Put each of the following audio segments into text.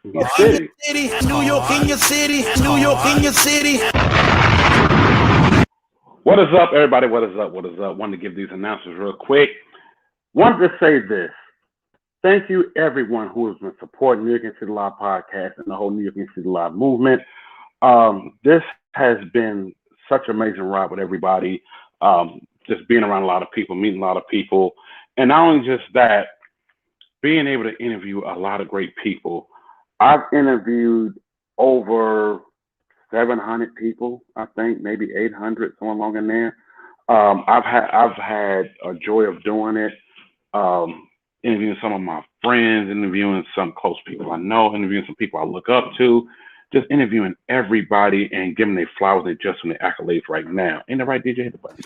Your city. New York in your city, New York in your city. What is up, everybody? What is up? What is up? Wanted to give these announcements real quick. Wanted to say this. Thank you, everyone who has been supporting New York City Live podcast and the whole New York City Live movement. This has been such an amazing ride with everybody. Just being around a lot of people, meeting a lot of people, and not only just that, being able to interview a lot of great people. I've interviewed over 700 people, I think, maybe 800, somewhere along in there. I've had a joy of doing it. Interviewing some of my friends, interviewing some close people I know, interviewing some people I look up to, just interviewing everybody and giving their flowers they just want the accolades right now. Ain't that right, DJ? Hit the button.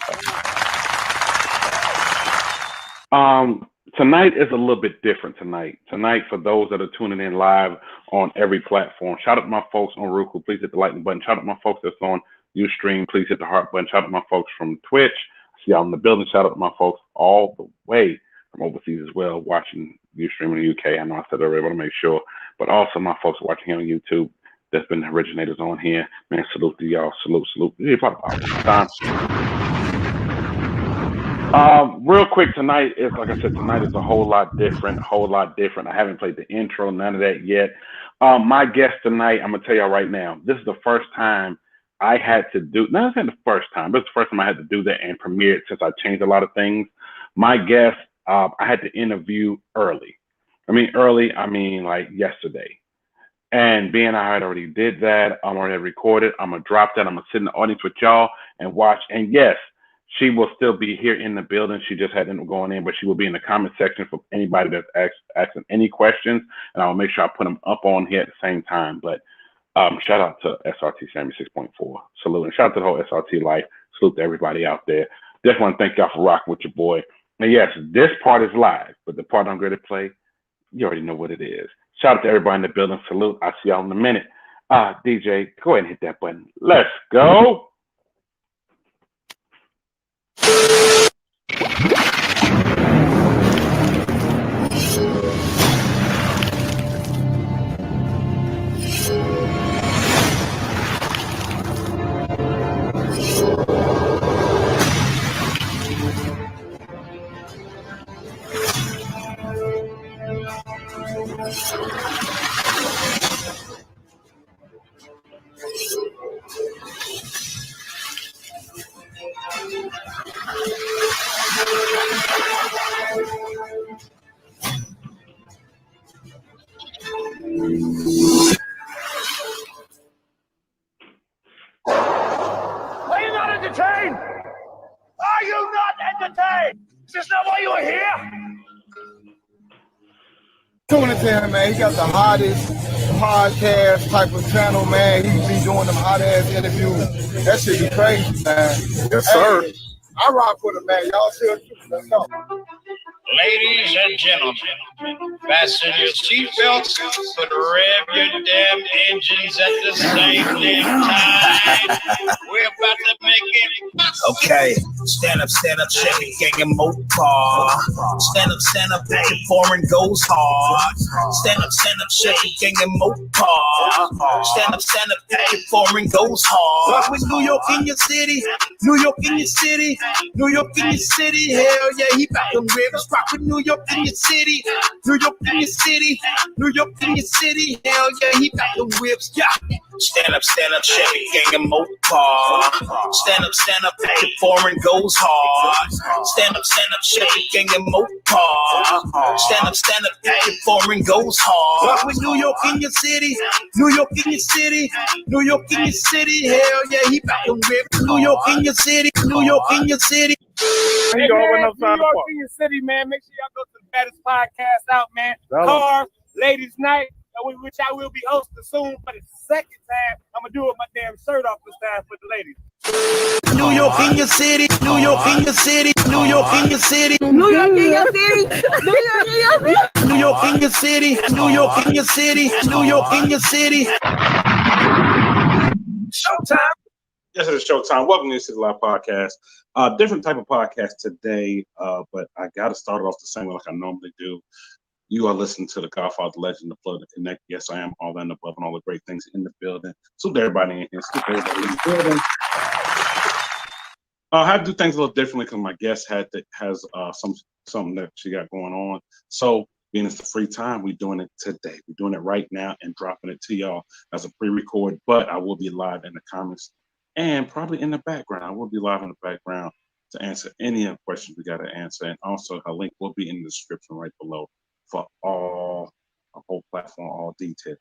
Tonight is a little bit different tonight. Tonight, for those that are tuning in live on every platform, shout out to my folks on Roku. Please hit the like button. Shout out to my folks that's on Ustream. Please hit the heart button. Shout out to my folks from Twitch. See y'all in the building. Shout out to my folks all the way from overseas as well, watching Ustream in the UK. I know I said already, but I want to make sure. But also my folks watching here on YouTube. That's been the originators on here. Man, salute to y'all. Salute. Yeah, time. Real quick, tonight is, like I said, tonight is a whole lot different. I haven't played the intro, none of that yet. My guest tonight, I'm going to tell y'all right now, this is the first time I had to do, not the first time, but it's the first time I had to do that and premiere it since I changed a lot of things. My guest, I had to interview early. I mean like yesterday. And being I had already did that, I'm already recorded, I'm going to drop that, I'm going to sit in the audience with y'all and watch. And yes, she will still be here in the building. She just hadn't gone in, but she will be in the comment section for anybody that's asking any questions. And I'll make sure I put them up on here at the same time. But shout out to SRT SAMI 6.4. Salute. And shout out to the whole SRT life. Salute to everybody out there. Definitely want to thank y'all for rocking with your boy. And yes, this part is live, but the part I'm going to play, you already know what it is. Shout out to everybody in the building. Salute. I'll see y'all in a minute. DJ, go ahead and hit that button. Let's go. Are you not entertained? Are you not entertained? Is this not why you are here? Tune into him, man. He got the hottest podcast type of channel, man. He be doing them hot ass interviews. That shit be crazy, man. Yes, sir. Hey, I rock with him, man. Y'all should. Let's go. Ladies and gentlemen, fasten your seatbelts, but rev your damn engines at the same damn time. We're about to make it. Okay, stand up, Chevy, gang and Mopar. Stand up, packet foreign goes hard. Stand up, Chevy, gang and Mopar. Stand up, packet foreign goes hard. Rock with New York in your city, New York in your city, New York in your city. Hell yeah, he back them rivers. Rock with New York in your city, New York in your city, New York in your city. Hell yeah, he back them whips. Yeah. Stand up, Chevy, gang and Mopar. Stand up, packet foreign goes hard. Stand up, Chevy, gang and Mopar. Stand up, packet foreign goes hard. Rock with New York in your city, New York in your city, New York in your city. Hell yeah, he back them rivers. New York in your city, New York in your city. Hey, man, New York in your city, man. Make sure y'all go to the baddest podcast out, man. Cars, Ladies Night, which I will be hosting soon for the second time. I'm gonna do it with my damn shirt off this time for the ladies. New York in your city, New York in your city, New York in your city, New York in your city, New York in your city, New York in your city, New York in your city, New York in your city. Showtime. Yes, it is showtime. Welcome to the City Live Podcast. Different type of podcast today, but I got to start it off the same way like I normally do. You are listening to the Godfather, Legend, the Plug, the Connect. Yes, I am all that and above and all the great things in the building. Salute everybody in here. Salute everybody in the building. I have to do things a little differently because my guest has something that she got going on. So being it's the free time, we're doing it today. We're doing it right now and dropping it to y'all as a pre-record. But I will be live in the comments and probably in the background. I will be live in the background to answer any questions we got to answer. And also her link will be in the description right below for a whole platform, all details.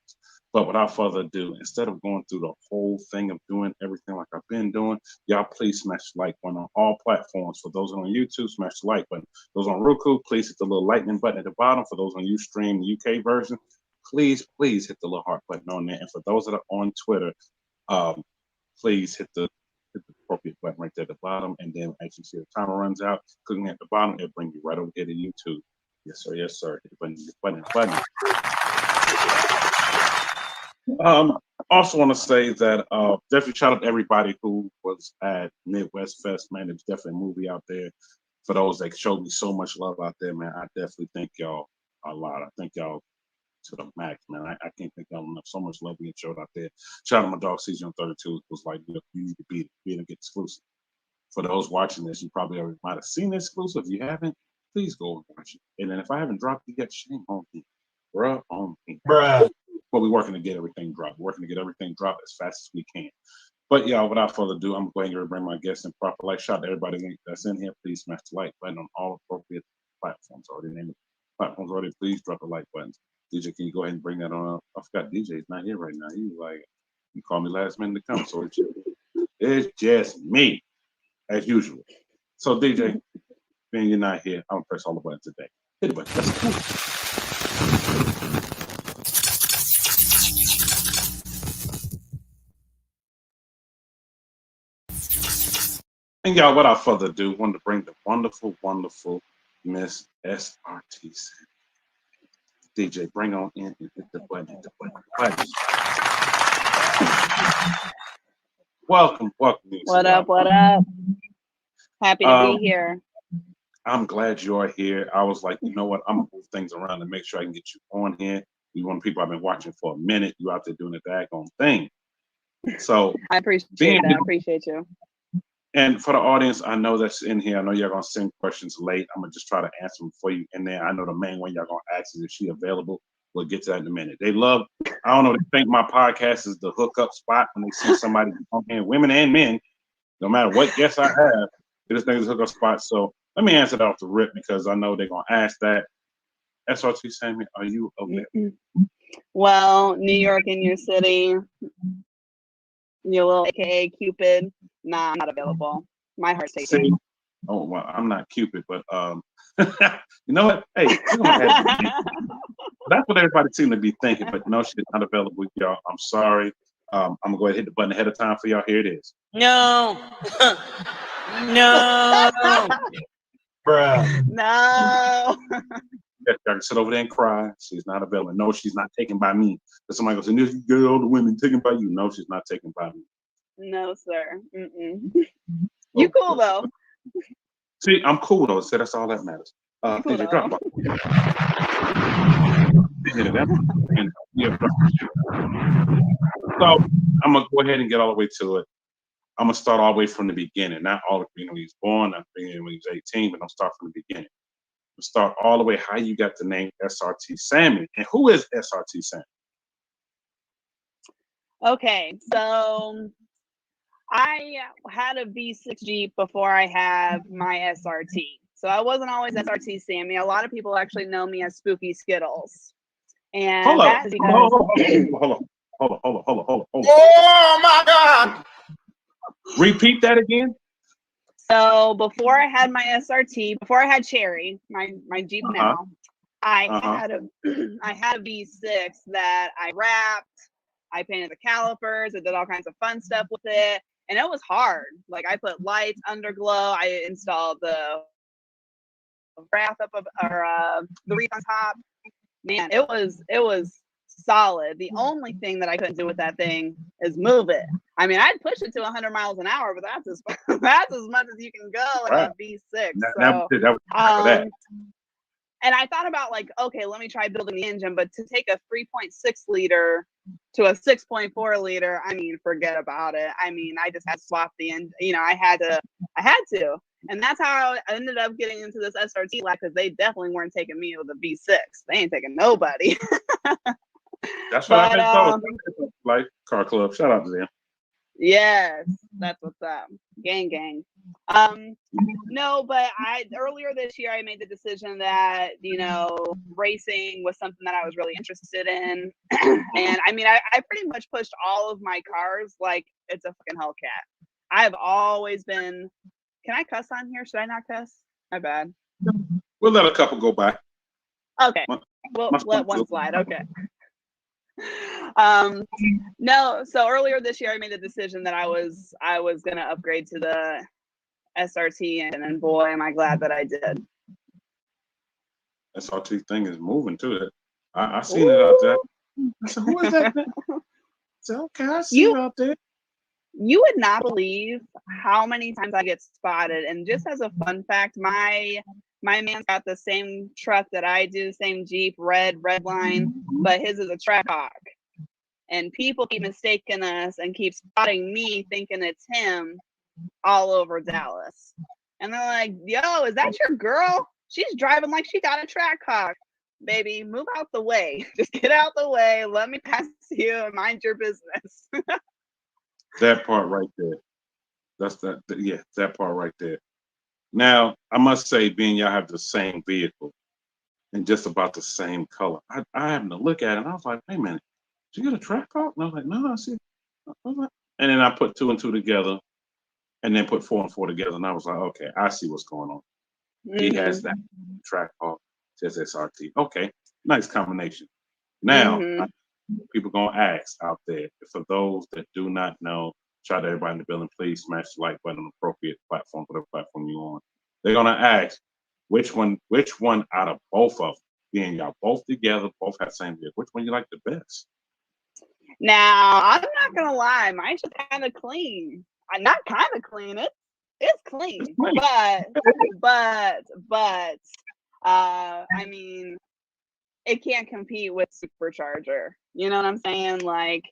But without further ado, instead of going through the whole thing of doing everything like I've been doing, y'all please smash the like button on all platforms. For those on YouTube, smash the like button. Those on Roku, please hit the little lightning button at the bottom. For those on Ustream, the UK version, please hit the little heart button on there. And for those that are on Twitter, please hit the appropriate button right there at the bottom. And then as you see the timer runs out, clicking at the bottom, it'll bring you right over here to YouTube. Yes, sir. Yes, sir. Hit the button. Also want to say that definitely shout out to everybody who was at Midwest Fest, man. There's definitely a movie out there. For those that showed me so much love out there, man, I definitely thank y'all a lot. I thank y'all to the max, man. I can't thank y'all enough. So much love being showed out there. Shout out to my dog Season 32. It was like, you need to be to get exclusive. For those watching this, you probably already might have seen the exclusive. If you haven't, please go and watch it. And then if I haven't dropped it yet, shame on me. Bruh on me. Bruh. But we're working to get everything dropped. We're working to get everything dropped as fast as we can. But y'all, without further ado, I'm going to bring my guests in proper light. Shout out to everybody that's in here. Please smash the like button on all appropriate platforms. Already named platforms already. Please drop the like buttons. DJ, can you go ahead and bring that on up? I forgot DJ's not here right now. He was like, you called me last minute to come, so it's just me, as usual. So DJ, being you're not here, I'm gonna press all the buttons today. Hit the button. Let's go. And y'all, without further ado, I wanted to bring the wonderful, wonderful Miss SRT SAMI. DJ, bring on in and hit the button, Welcome. What up? Happy to be here. I'm glad you're here. I was like, you know what? I'm gonna move things around and make sure I can get you on here. You're one of the people I've been watching for a minute. You out there doing the daggone thing. So I appreciate that. I appreciate you. And for the audience, I know that's in here. I know y'all gonna send questions late. I'm gonna just try to answer them for you. And then I know the main one y'all gonna ask is if she available. We'll get to that in a minute. They love, I don't know, they think my podcast is the hookup spot when they see somebody on here, women and men, no matter what guest I have, they just think it's a hookup spot. So let me answer that off the rip because I know they're gonna ask that. SRT SAMI, are you available? Well, New York in your city, your little AKA Cupid. Nah, I'm not available. My heart's taken. Oh well, I'm not Cupid, but you know what? Hey, we're gonna add that's what everybody seems to be thinking, but no, she's not available, y'all. I'm sorry. I'm gonna go ahead and hit the button ahead of time for y'all. Here it is. No. No. Bruh. No. Y'all can sit over there and cry. She's not available. No, she's not taken by me. But somebody goes, "You get all the women taken by you." No, she's not taken by me. No, sir. You cool though. See, I'm cool though. So that's all that matters. Cool drop So I'm gonna go ahead and get all the way to it. I'm gonna start all the way from the beginning. Not all the when he was born, not when he was 18, but I'm start from the beginning. I'm start all the way how you got the name SRT SAMI. And who is SRT SAMI? Okay, so I had a V6 Jeep before I had my SRT. So I wasn't always SRT SAMI. A lot of people actually know me as Spooky Skittles. And that's because Hold on. Oh my God. Repeat that again. So before I had my SRT, before I had Cherry, my Jeep now, I had a V6 that I wrapped, I painted the calipers, I did all kinds of fun stuff with it, and it was hard. Like I put lights, underglow, I installed the wrap up of the wreath on top. Man, it was solid. The only thing that I couldn't do with that thing is move it. I mean, I'd push it to 100 miles an hour, but that's as much as you can go in a V6. And I thought about like, okay, let me try building the engine, but to take a 3.6 liter to a 6.4 liter, I mean, forget about it. I mean, I just had to swap the engine. You know, I had to. And that's how I ended up getting into this SRT life, because they definitely weren't taking me with a V6. They ain't taking nobody. That's what I've been told. Like Car Club, shout out to them. Yes, that's what's up. Gang. No, but earlier this year I made the decision that, you know, racing was something that I was really interested in. And I mean, I pretty much pushed all of my cars like it's a fucking Hellcat. I've always been. Can I cuss on here? Should I not cuss? My bad. We'll let a couple go by. Okay. We'll let one slide. Okay. No, so earlier this year I made the decision that I was gonna upgrade to the SRT, and boy am I glad that I did. SRT thing is moving to it. I seen it out there. I said, who is that? I said, okay, I see you out there. You would not believe how many times I get spotted. And just as a fun fact, my man's got the same truck that I do, same Jeep, red line, but his is a Trackhawk. And people keep mistaking us and keep spotting me thinking it's him all over Dallas. And they're like, yo, is that your girl? She's driving like she got a Trackhawk. Baby, move out the way. Just get out the way. Let me pass you and mind your business. That part right there. That part right there. Now, I must say, being y'all have the same vehicle and just about the same color, I happened to look at it and I was like, hey, man, did you get a Trackhawk? And I was like, no, I see it. And then I put 2 and 2 together and then put 4 and 4 together. And I was like, okay, I see what's going on. Mm-hmm. He has that Trackhawk, says SRT. Okay, nice combination. Now, people gonna ask out there, for those that do not know, shout out to everybody in the building, please smash the like button on appropriate platform, whatever platform you're on. They're gonna ask which one out of both of them, being y'all both together, both have the same vehicle, which one you like the best? Now, I'm not gonna lie, mine's just kind of clean. Not kind of clean, it's clean. But I mean, it can't compete with supercharger. You know what I'm saying? Like,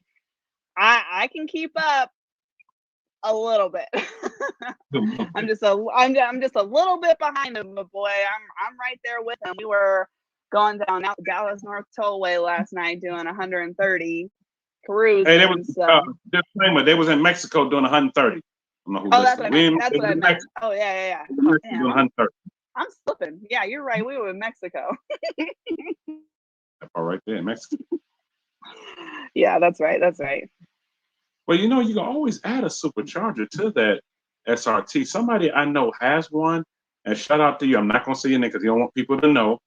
I can keep up a little bit. I'm just a little bit behind him, but boy, I'm right there with him. We were going down out the Dallas North Tollway last night doing 130 cruising. Hey, disclaimer, they was in Mexico doing 130. That's what I meant. Oh yeah. Doing 130. I'm slipping. Yeah, you're right. We were in Mexico. All right there in Mexico. Yeah, that's right. Well, you know, you can always add a supercharger to that SRT. Somebody I know has one, and shout out to you. I'm not gonna say your name because you don't want people to know.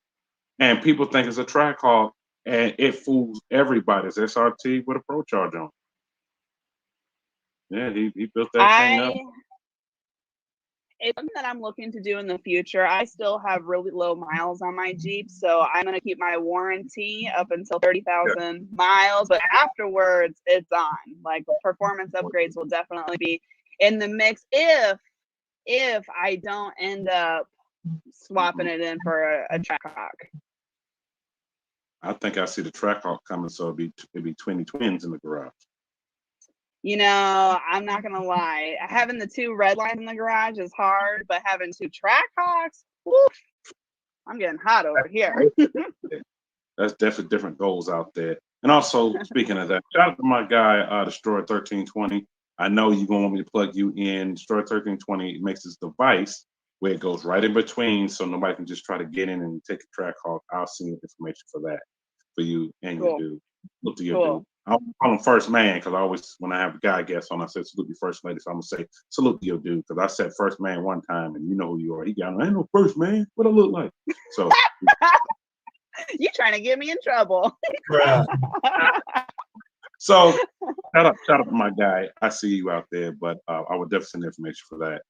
And people think it's a Trackhawk, and it fools everybody. It's SRT with a Pro Charge on. Yeah, he built that thing up. It's something that I'm looking to do in the future. I still have really low miles on my Jeep, so I'm going to keep my warranty up until 30,000 miles. But afterwards, it's on. Like, performance upgrades will definitely be in the mix if I don't end up swapping it in for a Trackhawk. I think I see the Trackhawk coming, so it'd be 20 twins in the garage. You know, I'm not gonna lie. Having the 2 red lines in the garage is hard, but having 2 Trackhawks, woof, I'm getting hot over here. That's definitely different goals out there. And also, speaking of that, shout out to my guy, Destroyer 1320. I know you're gonna want me to plug you in. Destroyer 1320 makes this device where it goes right in between, so nobody can just try to get in and take a Trackhawk. I'll send you information for that for you and your dude. Look to your dude. I'll call him first man because I always, when I have a guy guest on, I said salute your first lady. So I'm gonna say salute to your dude because I said first man one time and you know who you are. He got, I ain't no first man. What I look like? So you trying to get me in trouble? So shout out to my guy. I see you out there, but I would definitely send information for that.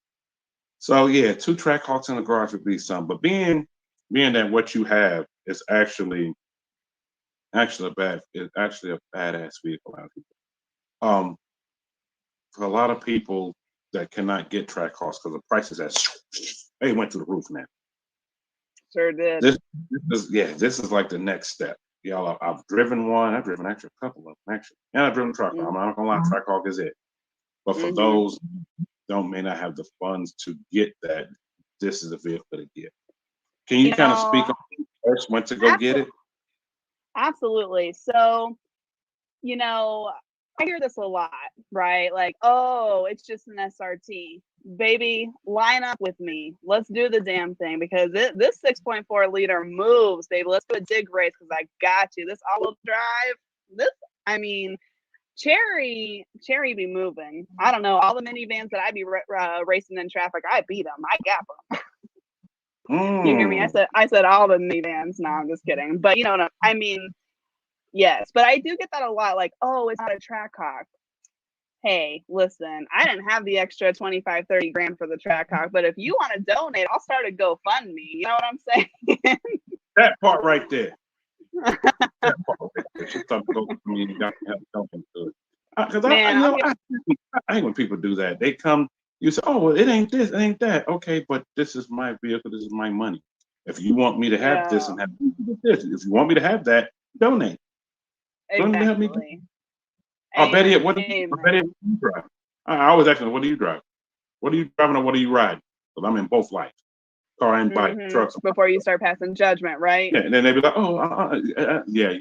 So yeah, 2 Trackhawks in the garage would be something. But being that what you have is actually a badass vehicle out here. For a lot of people that cannot get Trackhawks because the prices they went through the roof now. Sure did. This is like the next step. Y'all, I've driven one. I've driven actually a couple of them actually, and I've driven truck. I'm not gonna lie, Trackhawk is it. But for those who may not have the funds to get that, this is a vehicle to get. Can you kind of speak on first when to go get it? Absolutely. So, I hear this a lot, right? Like, oh, it's just an SRT. Baby, line up with me. Let's do the damn thing because this 6.4 liter moves, baby. Let's do a dig race because I got you. This all-wheel drive, Cherry be moving. I don't know. All the minivans that I be racing in traffic, I beat them. I got them. You hear me? I said all the minivans. No, I'm just kidding. But you know what I mean? Yes. But I do get that a lot. Like, oh, it's not a Trackhawk. Hey, listen, I didn't have the extra 25, 30 grand for the Trackhawk. But if you want to donate, I'll start a GoFundMe. You know what I'm saying? That part right there. That part right there. Just talk about me. You got to have something to it. Because I hate when people do that. They come. You say, oh, well, it ain't this, it ain't that. Okay, but this is my vehicle. This is my money. If you want me to have this and have this, if you want me to have that, donate. Exactly. I bet it. What do you drive? I always ask them, what do you drive? What are you driving or what are you riding? Because I'm in both lives. Car and bike, trucks. Before you start passing judgment, right? Yeah, and then they be like, oh, yeah,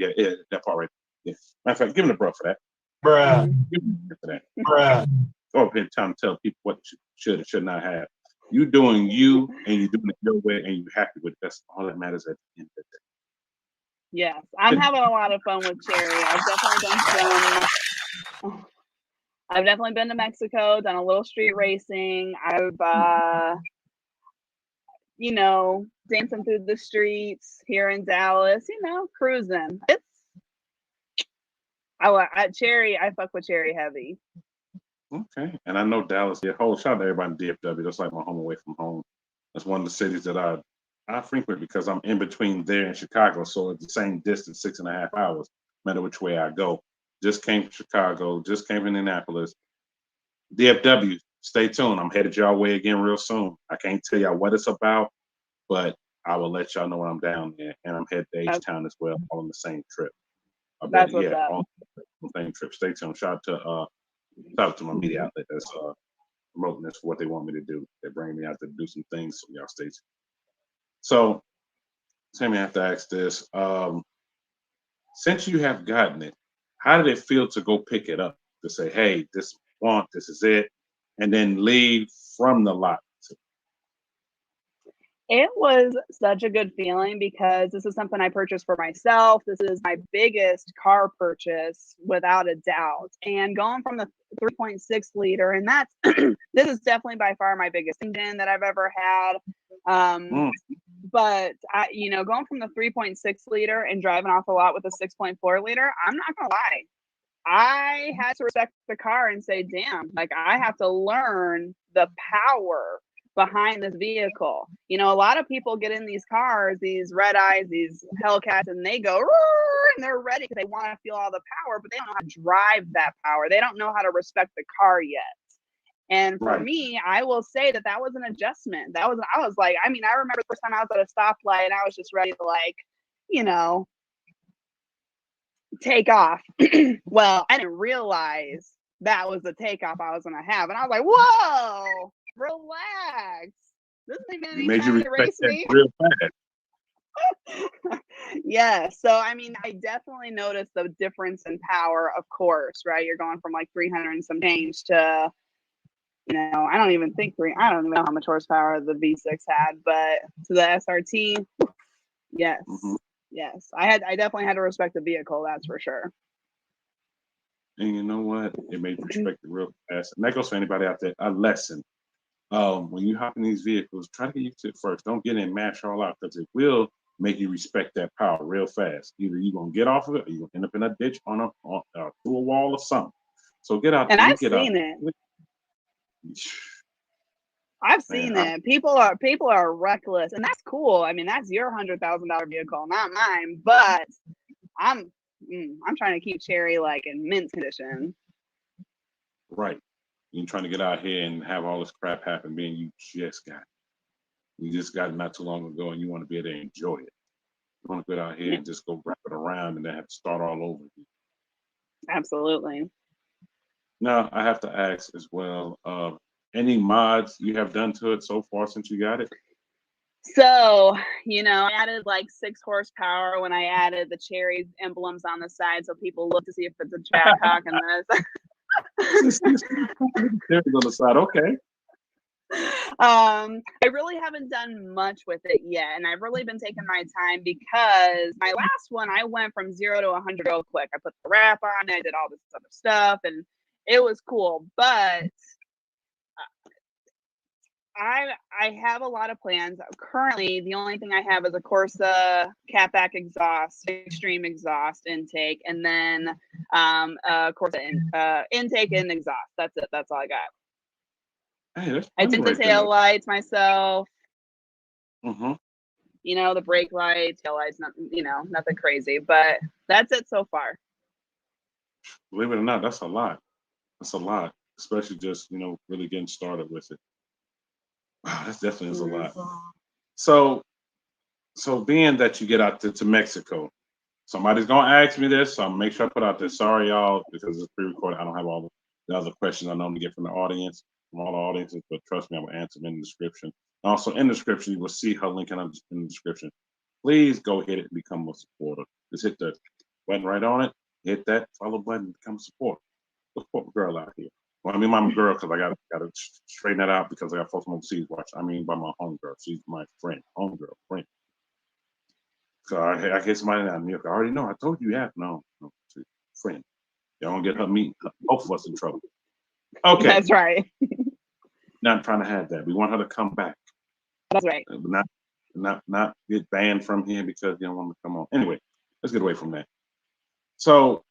that part right there. Yeah. Matter of fact, give them the bruh for that. Bruh. Give them for that. Bruh. Or been trying to tell people what you should and should not have. You doing you and you doing it your way and you happy with it. That's all that matters at the end of the day. Yes, I'm having a lot of fun with Cherry. I've definitely been to Mexico, done a little street racing. I've dancing through the streets here in Dallas, cruising. Cherry, I fuck with Cherry heavy. Okay. And I know Dallas, shout out to everybody in DFW. That's like my home away from home. That's one of the cities that I frequent because I'm in between there and Chicago. So it's the same distance, 6.5 hours, no matter which way I go. Just came from Chicago, just came from Indianapolis. DFW, stay tuned. I'm headed y'all way again real soon. I can't tell y'all what it's about, but I will let y'all know when I'm down there. And I'm headed to H-Town as well, all on the same trip. That's what's up. On the same trip. Stay tuned. Shout out to my media outlet that's promoting this for what they want me to do. They're bringing me out to do some things, so y'all stay tuned. So, Sammy, I have to ask this. Since you have gotten it, how did it feel to go pick it up? To say, hey, this is it, and then leave from the lot? It was such a good feeling because this is something I purchased for myself. This is my biggest car purchase without a doubt. And going from the 3.6 liter, and that's this is definitely by far my biggest engine that I've ever had. But going from the 3.6 liter and driving off a lot with a 6.4 liter, I'm not gonna lie. I had to respect the car and say, damn, like I have to learn the power behind this vehicle. A lot of people get in these cars, these red eyes, these Hellcats, and they go, and they're ready because they want to feel all the power, but they don't know how to drive that power. They don't know how to respect the car yet. And for me, I will say that was an adjustment. I was like, I remember the first time I was at a stoplight and I was just ready to take off. Well, I didn't realize that was the takeoff I was going to have. And I was like, whoa, relax. This isn't even any time to race me. Real fast. Yeah. So, I definitely noticed the difference in power, of course, right? You're going from like 300 and some change to, I don't even know how much horsepower the V6 had, but to the SRT, yes. Mm-hmm. Yes. I definitely had to respect the vehicle, that's for sure. And you know what? It made you respect it real fast. And that goes for anybody out there. A lesson. When you hop in these vehicles, try to get used to it first. Don't get in and mash all out because it will make you respect that power real fast. Either you're going to get off of it or you're going to end up in a ditch on through a wall or something. So get out. And I've seen it. I've seen it. People are reckless, and that's cool. That's your $100,000 vehicle, not mine. But I'm trying to keep Cherry like in mint condition. Right. You're trying to get out here and have all this crap happen, being you just got it. You just got it not too long ago, and you want to be able to enjoy it. You want to get out here and just go wrap it around and then have to start all over again. Absolutely. Now, I have to ask as well, any mods you have done to it so far since you got it? So, I added like 6 horsepower when I added the cherry emblems on the side so people look to see if it's a Jack Hawk and this. Cherries on the side, okay. I really haven't done much with it yet, and I've really been taking my time because my last one I went from 0 to 100 real quick. I put the wrap on it, I did all this other stuff, and it was cool. But I have a lot of plans. Currently, the only thing I have is a Corsa catback exhaust, extreme exhaust intake, and then Corsa intake and exhaust. That's it. That's all I got. Hey, I did the tail lights myself. Mm-hmm. The brake lights, tail lights, nothing crazy, but that's it so far. Believe it or not, that's a lot. That's a lot, especially just really getting started with it. Wow, that definitely is a lot. So being that you get out to Mexico, somebody's gonna ask me this, so I'll make sure I put out this. Sorry, y'all, because it's pre-recorded. I don't have all the other questions I normally get from the audience, from all the audiences, but trust me, I will answer them in the description. Also, in the description, you will see her link in the description. Please go hit it and become a supporter. Just hit the button right on it. Hit that follow button, become a supporter. Support the girl out here. Well, I mean, my girl, because I gotta straighten that out because I got folks from overseas watch. I mean, by my homegirl. She's my friend, homegirl, friend. So I get somebody out of New York. I already know. I told you, yeah. No, friend. Y'all don't get her meeting both of us in trouble. Okay. That's right. Not trying to have that. We want her to come back. That's right. Not get banned from here because you don't want to come on. Anyway, let's get away from that. So,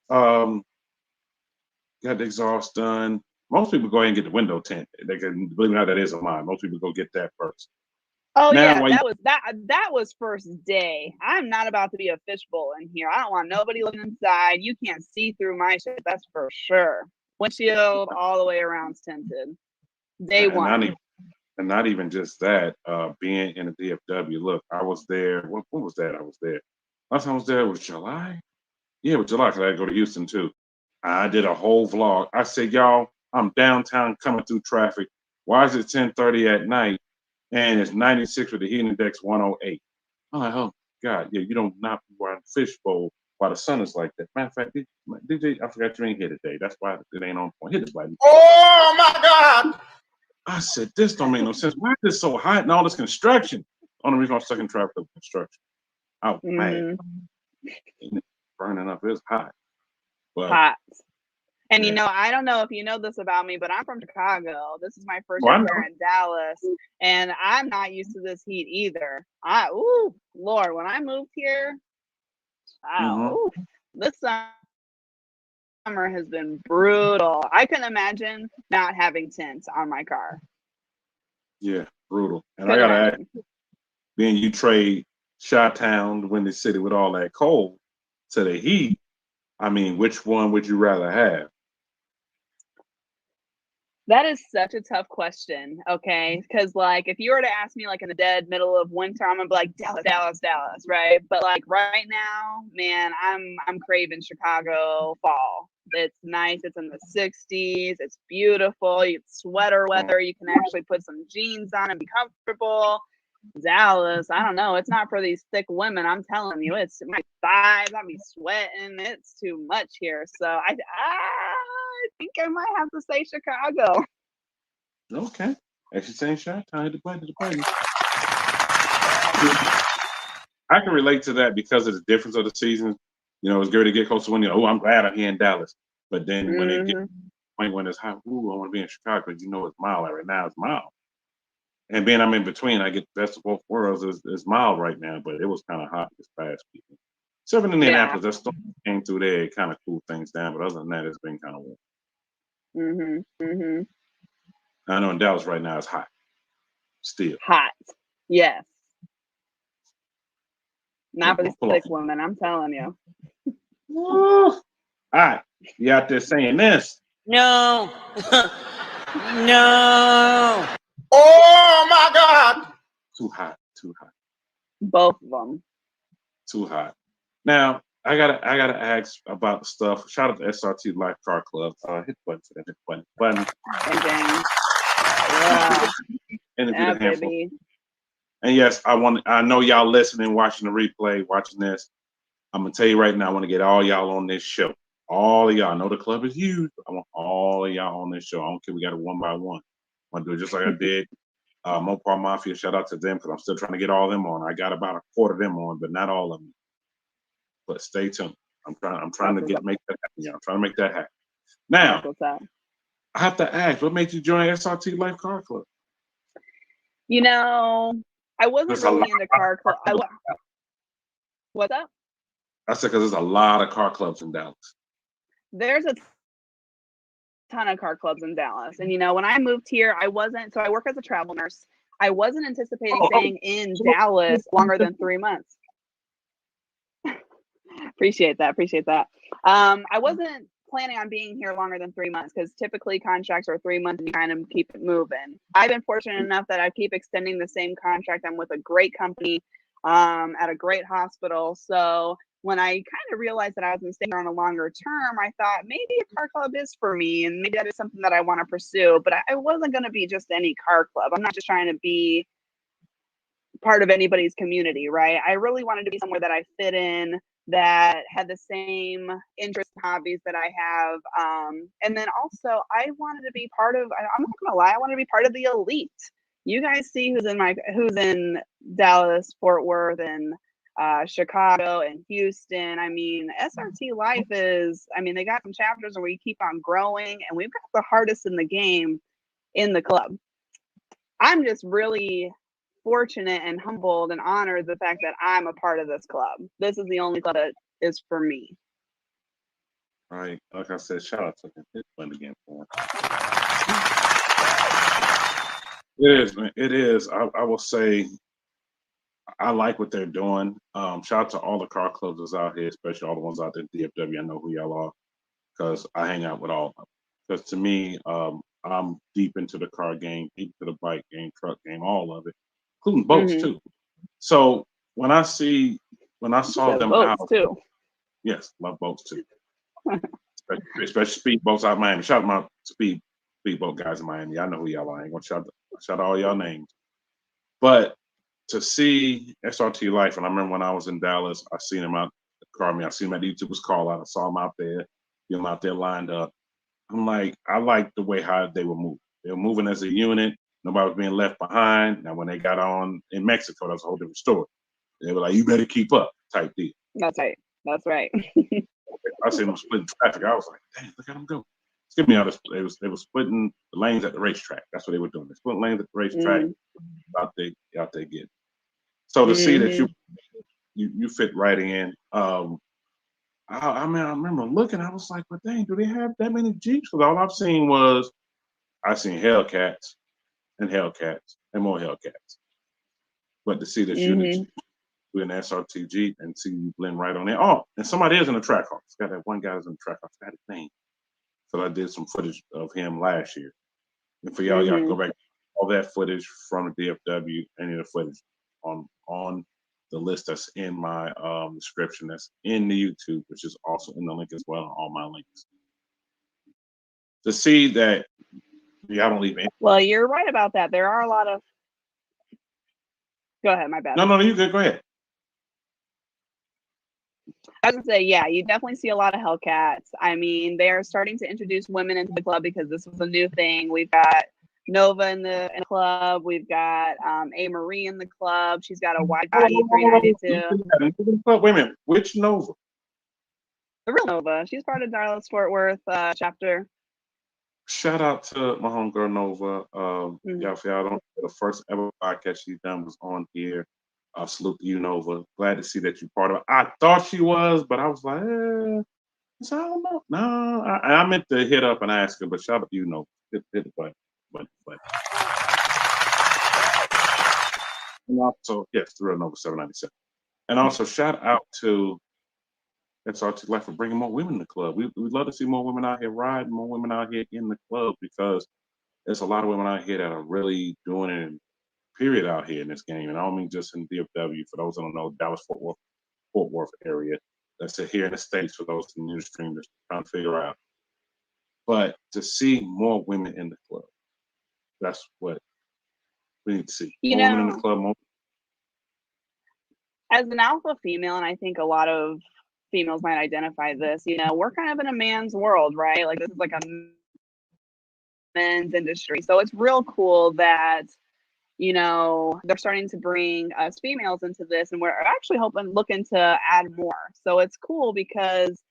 got the exhaust done. Most people go ahead and get the window tint. They can, believe it or not, that is a line. Most people go get that first. Oh now, yeah, that was first day. I'm not about to be a fishbowl in here. I don't want nobody looking inside. You can't see through my shit. That's for sure. Windshield all the way around's tinted. Day one. Not even just that. Being in the DFW. Look, I was there. What was that? I was there. Last time I was there was July. Yeah, it was July because I had to go to Houston too. I did a whole vlog. I said, y'all, I'm downtown coming through traffic. Why is it 10:30 at night and it's 96 with the heat index 108? I'm like, oh God, yeah, you don't not be wearing fishbowl while the sun is like that. Matter of fact, DJ, I forgot you ain't here today. That's why it ain't on point. Hit the button. Oh my God! I said, this don't make no sense. Why is this so hot and all this construction? Only reason I'm stuck in traffic is construction. Oh man, burning up. It's hot. But, hot. And I don't know if you know this about me, but I'm from Chicago. This is my first year in Dallas, and I'm not used to this heat either. Lord, when I moved here, this summer has been brutal. I can imagine not having tints on my car. Yeah, brutal. And I gotta ask, being you trade Chi-Town, the Windy City, with all that cold to the heat, I mean, which one would you rather have? That is such a tough question, okay? Because, like, if you were to ask me, like, in the dead middle of winter, I'm gonna be like, Dallas, right? But, like, right now, man, I'm craving Chicago fall. It's nice. It's in the 60s. It's beautiful. It's sweater weather. You can actually put some jeans on and be comfortable. Dallas, I don't know. It's not for these thick women. I'm telling you, it's my thighs. I'll be sweating. It's too much here. So I think I might have to say Chicago. Okay. Actually saying Chi-Town, the button. I can relate to that because of the difference of the seasons. It's good to get close to winter. Oh, I'm glad I'm here in Dallas. But then when it gets to the point when it's hot, I want to be in Chicago because it's mild. Right now it's mild. And being I'm in between, I get the best of both worlds. It's mild right now, but it was kind of hot this past weekend. Except in Indianapolis, that storm came through there, it kind of cooled things down. But other than that, it's been kind of warm. I know in Dallas right now it's hot. Still. Hot. Yes. Not for these thick women, I'm telling you. All right. You out there saying this? No. No. Oh my God! Too hot. Too hot. Both of them. Too hot. Now I gotta ask about the stuff. Shout out to SRT Life Car Club. Hit the button for that. Hit the button. Yeah. Interview the handful. Baby. And yes, I know y'all listening, watching the replay, watching this. I'm gonna tell you right now, I want to get all y'all on this show. All of y'all. I know the club is huge. I want all of y'all on this show. I don't care. We got it one by one. I want to do it just like I did. Mopar Mafia, shout out to them because I'm still trying to get all of them on. I got about a quarter of them on, but not all of them. But stay tuned. I'm trying to make that happen. Yeah, I'm trying to make that happen. Now, I have to ask, what made you join SRT Life Car Club? You know, I wasn't really into car club. What's up? I said because there's a lot of car clubs in Dallas. There's a ton of car clubs in Dallas. And, you know, when I moved here, I work as a travel nurse. I wasn't anticipating staying in Dallas longer than 3 months. Appreciate that. I wasn't planning on being here longer than 3 months because typically contracts are 3 months and you kind of keep it moving. I've been fortunate enough that I keep extending the same contract. I'm with a great company at a great hospital. So when I kind of realized that I was going to stay here on a longer term, I thought maybe a car club is for me and maybe that is something that I want to pursue. But I wasn't going to be just any car club. I'm not just trying to be part of anybody's community, right? I really wanted to be somewhere that I fit in, that had the same interests and hobbies that I have. And then also I wanted to be part of, I'm not gonna lie, I wanted to be part of the elite. You guys see who's in Dallas, Fort Worth, and Chicago and Houston. I mean, SRT Life they got some chapters where we keep on growing and we've got the hardest in the game in the club. I'm just really fortunate and humbled and honored the fact that I'm a part of this club. This is the only club that is for me. All right. Like I said, shout out to him. Fun again for him. It is, man. It is. I will say I like what they're doing. Shout out to all the car clubs that's out here, especially all the ones out there in DFW. I know who y'all are because I hang out with all of them. Because to me, I'm deep into the car game, deep into the bike game, truck game, all of it, including boats too. So when I saw them out, too. Yes, love boats too. especially speedboats out of Miami. Shout out my speedboat guys in Miami. I know who y'all are. I ain't gonna shout out all y'all names. But to see SRT Life, and I remember when I was in Dallas, I seen him out the car. I seen him at the YouTuber's call out. I saw him out there, them out there lined up. I'm like, I like the way how they were moving. They were moving as a unit. Nobody was being left behind. Now, when they got on in Mexico, that's a whole different story. They were like, you better keep up type deal. That's right. I seen them splitting traffic. I was like, dang, look at them go. Skip me out. They were splitting the lanes at the racetrack. That's what they were doing. They split lanes at the racetrack. Out there getting. So to see that you fit right in. I remember looking. I was like, but dang, do they have that many Jeeps? Because all I've seen was Hellcats and more Hellcats. But to see that you with an SRT Jeep and see you blend right on there. Oh, and somebody is in the track car. I got that one guy that's in the track car. I forgot his name. So I did some footage of him last year. And for y'all can go back all that footage from the DFW, any of the footage on the list that's in my description, that's in the YouTube, which is also in the link as well, all my links. To see that y'all don't leave in. Well, you're right about that. There are a lot of. Go ahead, my bad. No, you good. Go ahead. I was gonna say, yeah, you definitely see a lot of Hellcats. I mean, they're starting to introduce women into the club because this was a new thing. We've got Nova in the club. We've got A. Marie in the club. She's got a wide body 392. Wait a minute, which Nova? The real Nova. She's part of Dallas Fort Worth chapter. Shout out to my homegirl Nova. Y'all, if y'all don't know, the first ever podcast she's done was on here. Salute to you, Nova. Glad to see that you're part of it. I thought she was, but I was like, I don't know. No, I meant to hit up and ask her, but shout out to you, Nova. Hit the button. And also, yes, the real Nova 797. And also, shout out to SRT Life for bringing more women in the club. We'd love to see more women out here riding, more women out here in the club, because there's a lot of women out here that are really doing it, period, out here in this game. And I don't mean just in DFW. For those that don't know, Dallas Fort Worth area. That's it here in the States. For those in the stream that's trying to figure out. But to see more women in the club, that's what we need to see. You More know, women in the club. More. As an alpha female, and I think a lot of females might identify this, you know, we're kind of in a man's world, right? Like this is like a men's industry. So it's real cool that, you know, they're starting to bring us females into this, and we're actually looking to add more. So it's cool because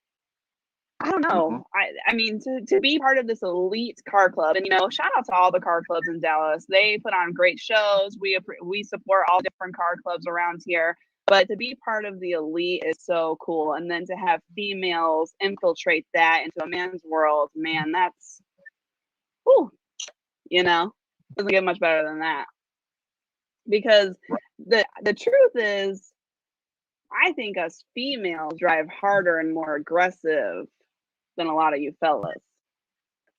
I don't know. I mean, to be part of this elite car club, and you know, shout out to all the car clubs in Dallas. They put on great shows. We support all different car clubs around here. But to be part of the elite is so cool. And then to have females infiltrate that into a man's world, man, that's, whew, you know, doesn't get much better than that. Because the truth is, I think us females drive harder and more aggressive than a lot of you fellas.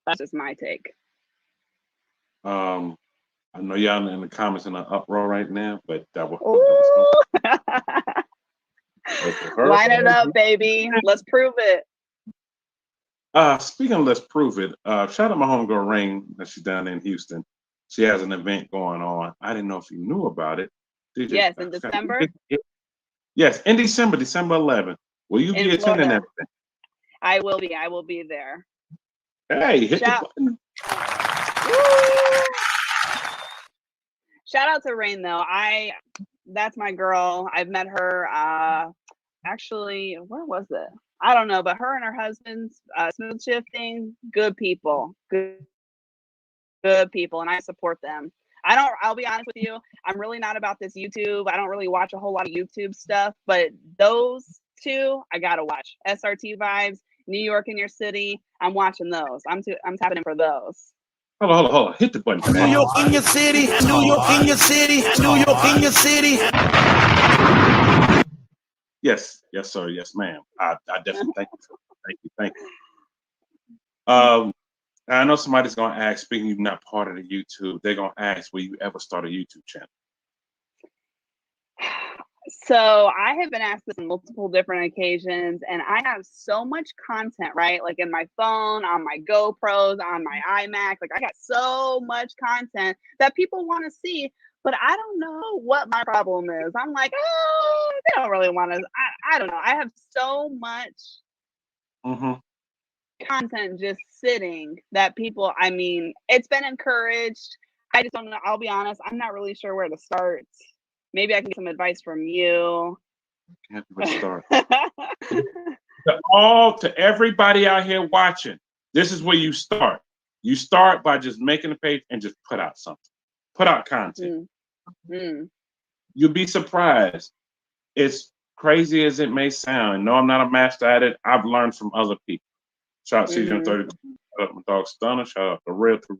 That's just my take. I know y'all in the comments in an uproar right now, but that was line it up, baby. Let's prove it. Speaking of let's prove it, shout out my homegirl Rain that she's down in Houston. She has an event going on. I didn't know if you knew about it. Did you? Yes, in December. Yes, in December 11th. Will you be attending that event? I will be. I will be there. Hey, hit the button. Shout out to Rain though. That's my girl. I've met her actually, where was it? I don't know, but her and her husband's Smooth Shifting, good people. Good people, and I support them. I'll be honest with you, I'm really not about this YouTube. I don't really watch a whole lot of YouTube stuff, but those two I gotta watch. SRT Vibes, New York in Your City. I'm watching those. I'm tapping in for those. Hold on. Hit the button. New York in your city, New York in your city, New York in your city. Yes, sir. Yes, ma'am. I definitely thank you. I know somebody's gonna ask, speaking you're not part of the YouTube, they're gonna ask, will you ever start a YouTube channel? So I have been asked this on multiple different occasions, and I have so much content, right? Like in my phone, on my GoPros, on my iMac. Like I got so much content that people want to see, but I don't know what my problem is. I'm like, oh, they don't really want to. I don't know. I have so much content just sitting that people, I mean, it's been encouraged. I just don't know. I'll be honest. I'm not really sure where to start. Maybe I can get some advice from you. To everybody out here watching, this is where you start. You start by just making a page and just put out something. Put out content. You'll be surprised. It's crazy as it may sound. No, I'm not a master at it. I've learned from other people. Shout out to CJ 32. Shout out my dog Stunner. Shout out to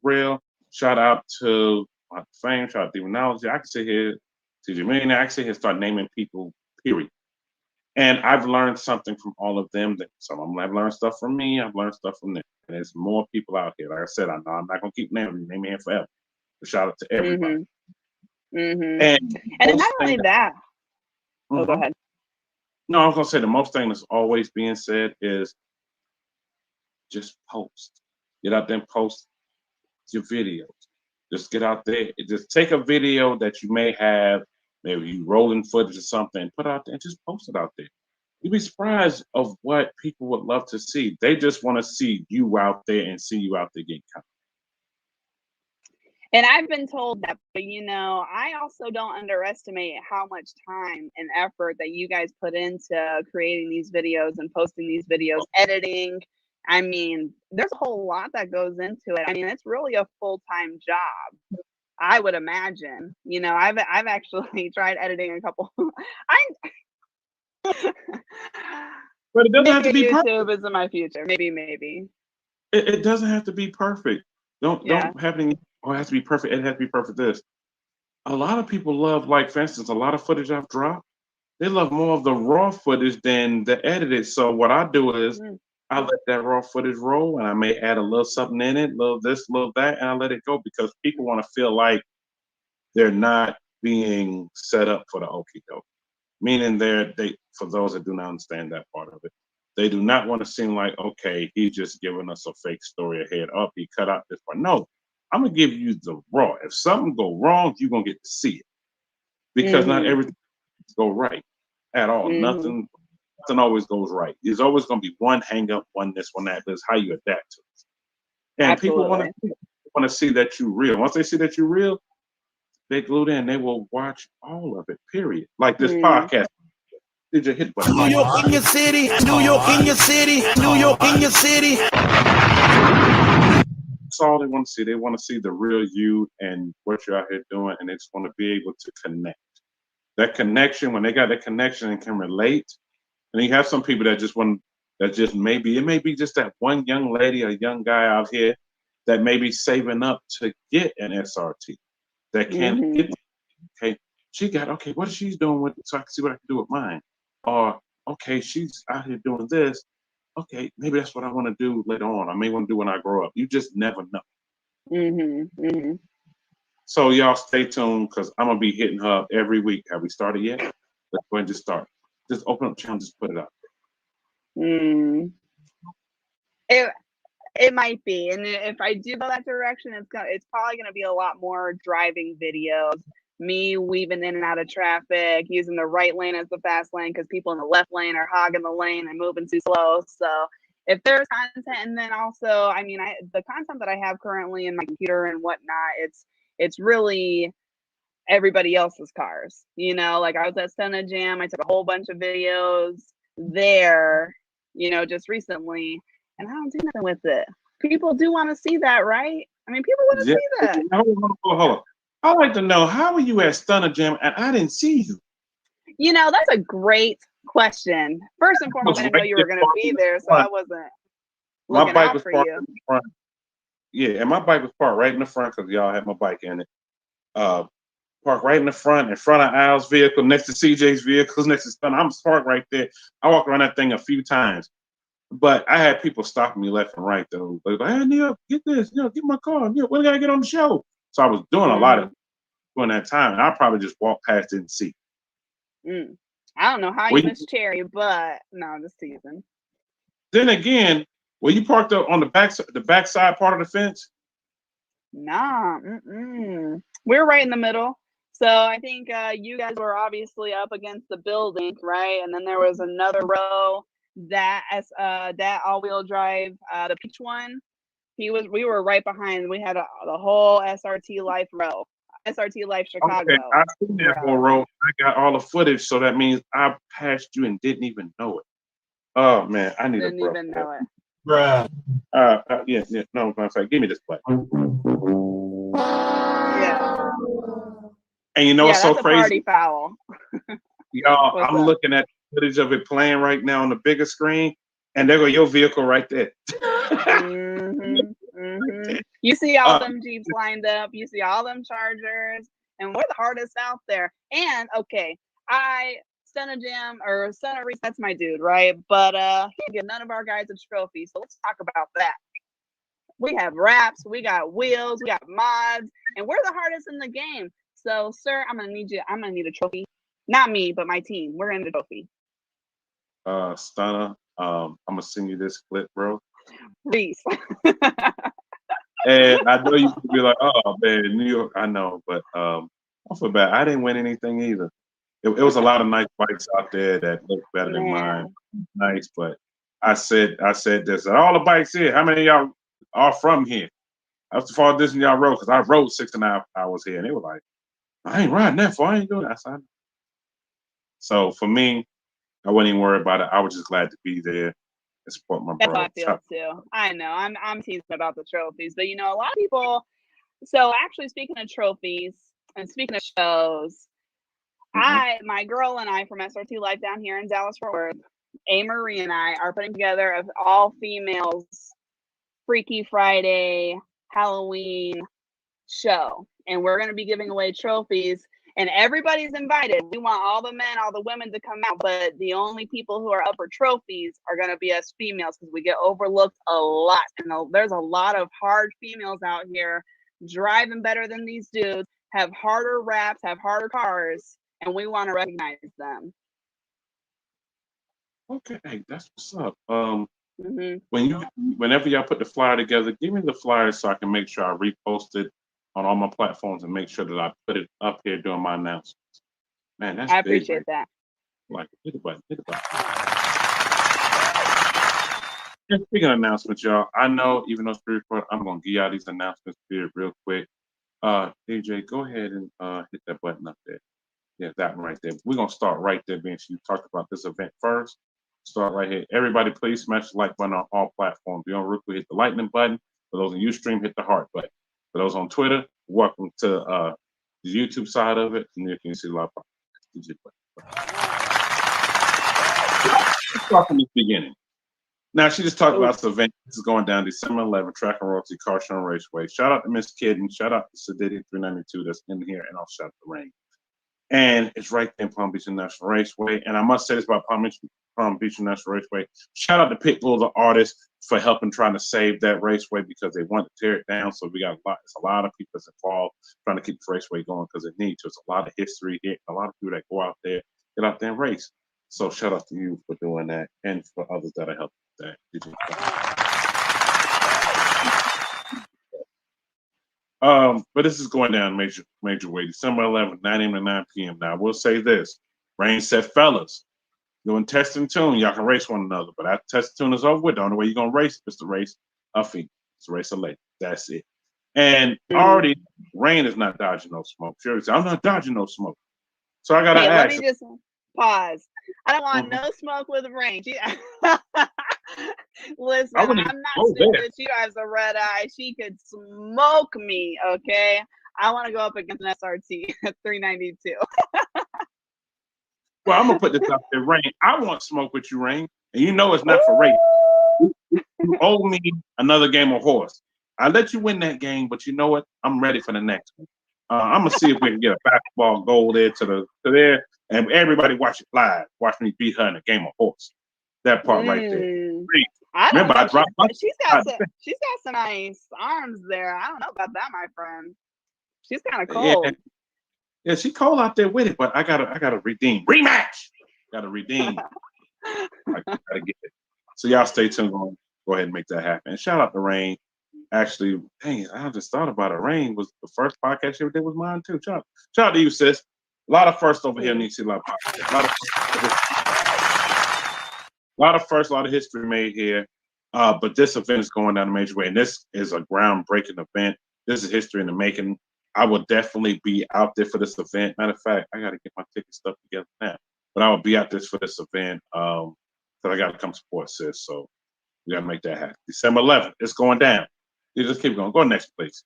Real. Shout out to my Fame. Shout out to Demonology. I can sit here. TJ Millionaire, I can start naming people, period. And I've learned something from all of them. Some of them have learned stuff from me. I've learned stuff from them. And there's more people out here. Like I said, I know I'm not going to keep naming here forever. But shout out to everybody. And not only that. Oh, go ahead. No, I was going to say the most thing that's always being said is just post. Get out there and post your videos. Just get out there. Just take a video that you may have. Maybe you rolling footage or something, put it out there and just post it out there. You'd be surprised of what people would love to see. They just want to see you out there and see you out there getting content. And I've been told that, but you know, I also don't underestimate how much time and effort that you guys put into creating these videos and posting these videos, editing. I mean, there's a whole lot that goes into it. I mean, it's really a full-time job. I would imagine. You know, I've actually tried editing a couple. But it doesn't have to be YouTube perfect. is in my future. Maybe. It doesn't have to be perfect. Don't have any. Oh, it has to be perfect. It has to be perfect. This. A lot of people love, like for instance, a lot of footage I've dropped. They love more of the raw footage than the edited. So what I do is I let that raw footage roll, and I may add a little something in it, little this, little that, and I let it go because people want to feel like they're not being set up for the okie doke. Meaning for those that do not understand that part of it, they do not want to seem like, okay, he's just giving us a fake story ahead up. He cut out this part. No, I'm gonna give you the raw. If something go wrong, you're gonna get to see it because not everything go right at all. Nothing always goes right. There's always gonna be one hang up, one this, one that. That's how you adapt to it. And people want to see that you're real. Once they see that you're real, they glued in. They will watch all of it. Period. Like this podcast. Did you hit button? New York in your city, New York in your city, New York in your city. That's all they want to see. They want to see the real you and what you're out here doing, and they just want to be able to connect. That connection, when they got that connection and can relate, and you have some people that just want, that just maybe, it may be just that one young lady or young guy out here that may be saving up to get an SRT that can't get, okay, she got, okay, what is she doing with it so I can see what I can do with mine? Or, okay, she's out here doing this. Okay, maybe that's what I want to do later on. I may want to do when I grow up. You just never know. So y'all stay tuned because I'm going to be hitting her up every week. Have we started yet? Let's go ahead and just start. Just open up the channel, just put it up. It might be. And if I do go that direction, it's probably going to be a lot more driving videos. Me weaving in and out of traffic, using the right lane as the fast lane because people in the left lane are hogging the lane and moving too slow. So if there's content, and then also, I mean, the content that I have currently in my computer and whatnot, it's really everybody else's cars. You know, like I was at Stunna Jam, I took a whole bunch of videos there, you know, just recently, and I don't do nothing with it. People do want to see that, right? I mean, people want to see that. Hold on. I'd like to know, how were you at Stunna Jam and I didn't see you? You know, that's a great question. First and foremost, I didn't know you were going to be there, so I wasn't looking out for you. Yeah, and my bike was parked right in the front because y'all had my bike in it. Parked right in the front of Al's vehicle, next to CJ's vehicles, next to Stunna. I'm parked right there. I walked around that thing a few times. But I had people stopping me left and right, though. They were like, hey, Neil, get this. You know, get my car. Neil, when I got to get on the show? So I was doing a lot of during that time, and I probably just walked past, didn't see. I don't know how you missed Cherry, but no, I'm just teasing. Then again, were you parked up on the backside part of the fence? Nah, we're right in the middle. So I think you guys were obviously up against the building, right? And then there was another row that all-wheel drive, the peach one. We were right behind. We had the whole SRT Life row. SRT Life Chicago. Okay, I seen that whole row. I got all the footage, so that means I passed you and didn't even know it. Oh man, I need didn't even know it. Bruh. Yeah. No, I'm sorry. Give me this play. Yeah. And you know what's so that's crazy? A party foul. Y'all, I'm looking at footage of it playing right now on the bigger screen, and there go your vehicle right there. You see all them Jeeps lined up. You see all them Chargers, and we're the hardest out there. And okay, Stunna Jam or Stunna Reese, that's my dude, right? But he didn't give none of our guys a trophy. So let's talk about that. We have wraps, we got wheels, we got mods, and we're the hardest in the game. So, sir, I'm gonna need a trophy. Not me, but my team. We're gonna need a trophy. Stunna, I'm gonna send you this clip, bro. Reese. And I know you could be like, oh man, New York, I know, but I feel bad. I didn't win anything either. It was a lot of nice bikes out there that looked better than mine. Nice, but I said this. All the bikes here, how many of y'all are from here? That's the far distance y'all rode, because I rode 6.5 hours here, and they were like, I ain't riding that far. I ain't doing that. So for me, I wasn't even worried about it. I was just glad to be there and support my brother. That's how I feel too. I know. I'm teasing about the trophies, but you know, a lot of people. So actually, speaking of trophies and speaking of shows, my girl and I from SRT Life down here in Dallas Fort Worth, A. Marie and I are putting together an all females Freaky Friday Halloween show, and we're going to be giving away trophies. And everybody's invited. We want all the men, all the women to come out, but the only people who are up for trophies are going to be us females because we get overlooked a lot. And there's a lot of hard females out here driving better than these dudes, have harder raps, have harder cars, and we want to recognize them. Okay, that's what's up. Whenever y'all put the flyer together, give me the flyer so I can make sure I repost it on all my platforms and make sure that I put it up here during my announcements. Man, that's I big, appreciate that. Like, hit the button. And speaking of announcements, y'all, I know even though it's pre-recorded, I'm gonna give y'all these announcements here real quick. DJ, go ahead and hit that button up there. Yeah, that one right there. We're gonna start right there, Vince. You talked about this event first. Start right here. Everybody, please smash the like button on all platforms. If you're on Roku, hit the lightning button. For those on Ustream, hit the heart button. For those on Twitter, welcome to the YouTube side of it. And you can see a lot of DJ Let's start from the beginning. Now, she just talked about this event. This is going down December 11th, Track and Royalty, Car Show and Raceway. Shout out to Miss Kidden. Shout out to Sedity 392 that's in here. And I'll shout out to Rain. And it's right there in Palm Beach International Raceway. And I must say this about Palm Beach International Raceway. Shout out to Pitbull, the artist, for helping trying to save that raceway because they want to tear it down. So we got it's a lot of people that's involved trying to keep the raceway going because it needs to. It's a lot of history here. A lot of people that go out there, get out there and race. So shout out to you for doing that and for others that are helping with that. But this is going down major way. December 11th, 9 a.m. to 9 p.m. Now, I will say this. Rain said, fellas, doing test and tune, y'all can race one another. But after test and tune is over with, the only way you're going to race is to race a female. It's to race a lady. That's it. And already, Rain is not dodging no smoke. She said, I'm not dodging no smoke. So I got to ask. Let me just pause. I don't want no smoke with Rain. Listen, I'm not stupid. She drives a red eye. She could smoke me, okay? I want to go up against an SRT at 392. Well, I'm going to put this out there, Rain. I want smoke with you, Rain. And you know it's not for race. You owe me another game of horse. I let you win that game, but you know what? I'm ready for the next one. I'm going to see if we can get a basketball goal there to there. And everybody watch it live. Watch me beat her in a game of horse. That part right there. Remember, I dropped she's got some nice arms there. I don't know about that, my friend. She's kind of cold. Yeah, she cold out there with it, but I gotta redeem. Rematch! Gotta redeem. I gotta get it. So y'all stay tuned. Go ahead and make that happen. And shout out to Rain. Actually, dang, I just thought about it. Rain was the first podcast she ever did was mine too. Shout out to you, sis. A lot of firsts over here in DC Live Podcast. A lot of firsts, a lot of history made here. But this event is going down a major way, and this is a groundbreaking event. This is history in the making. I will definitely be out there for this event. Matter of fact, I got to get my ticket stuff together now. But I will be out there for this event because I got to come support sis. So we got to make that happen. December 11th, it's going down. You just keep going. Go next, please.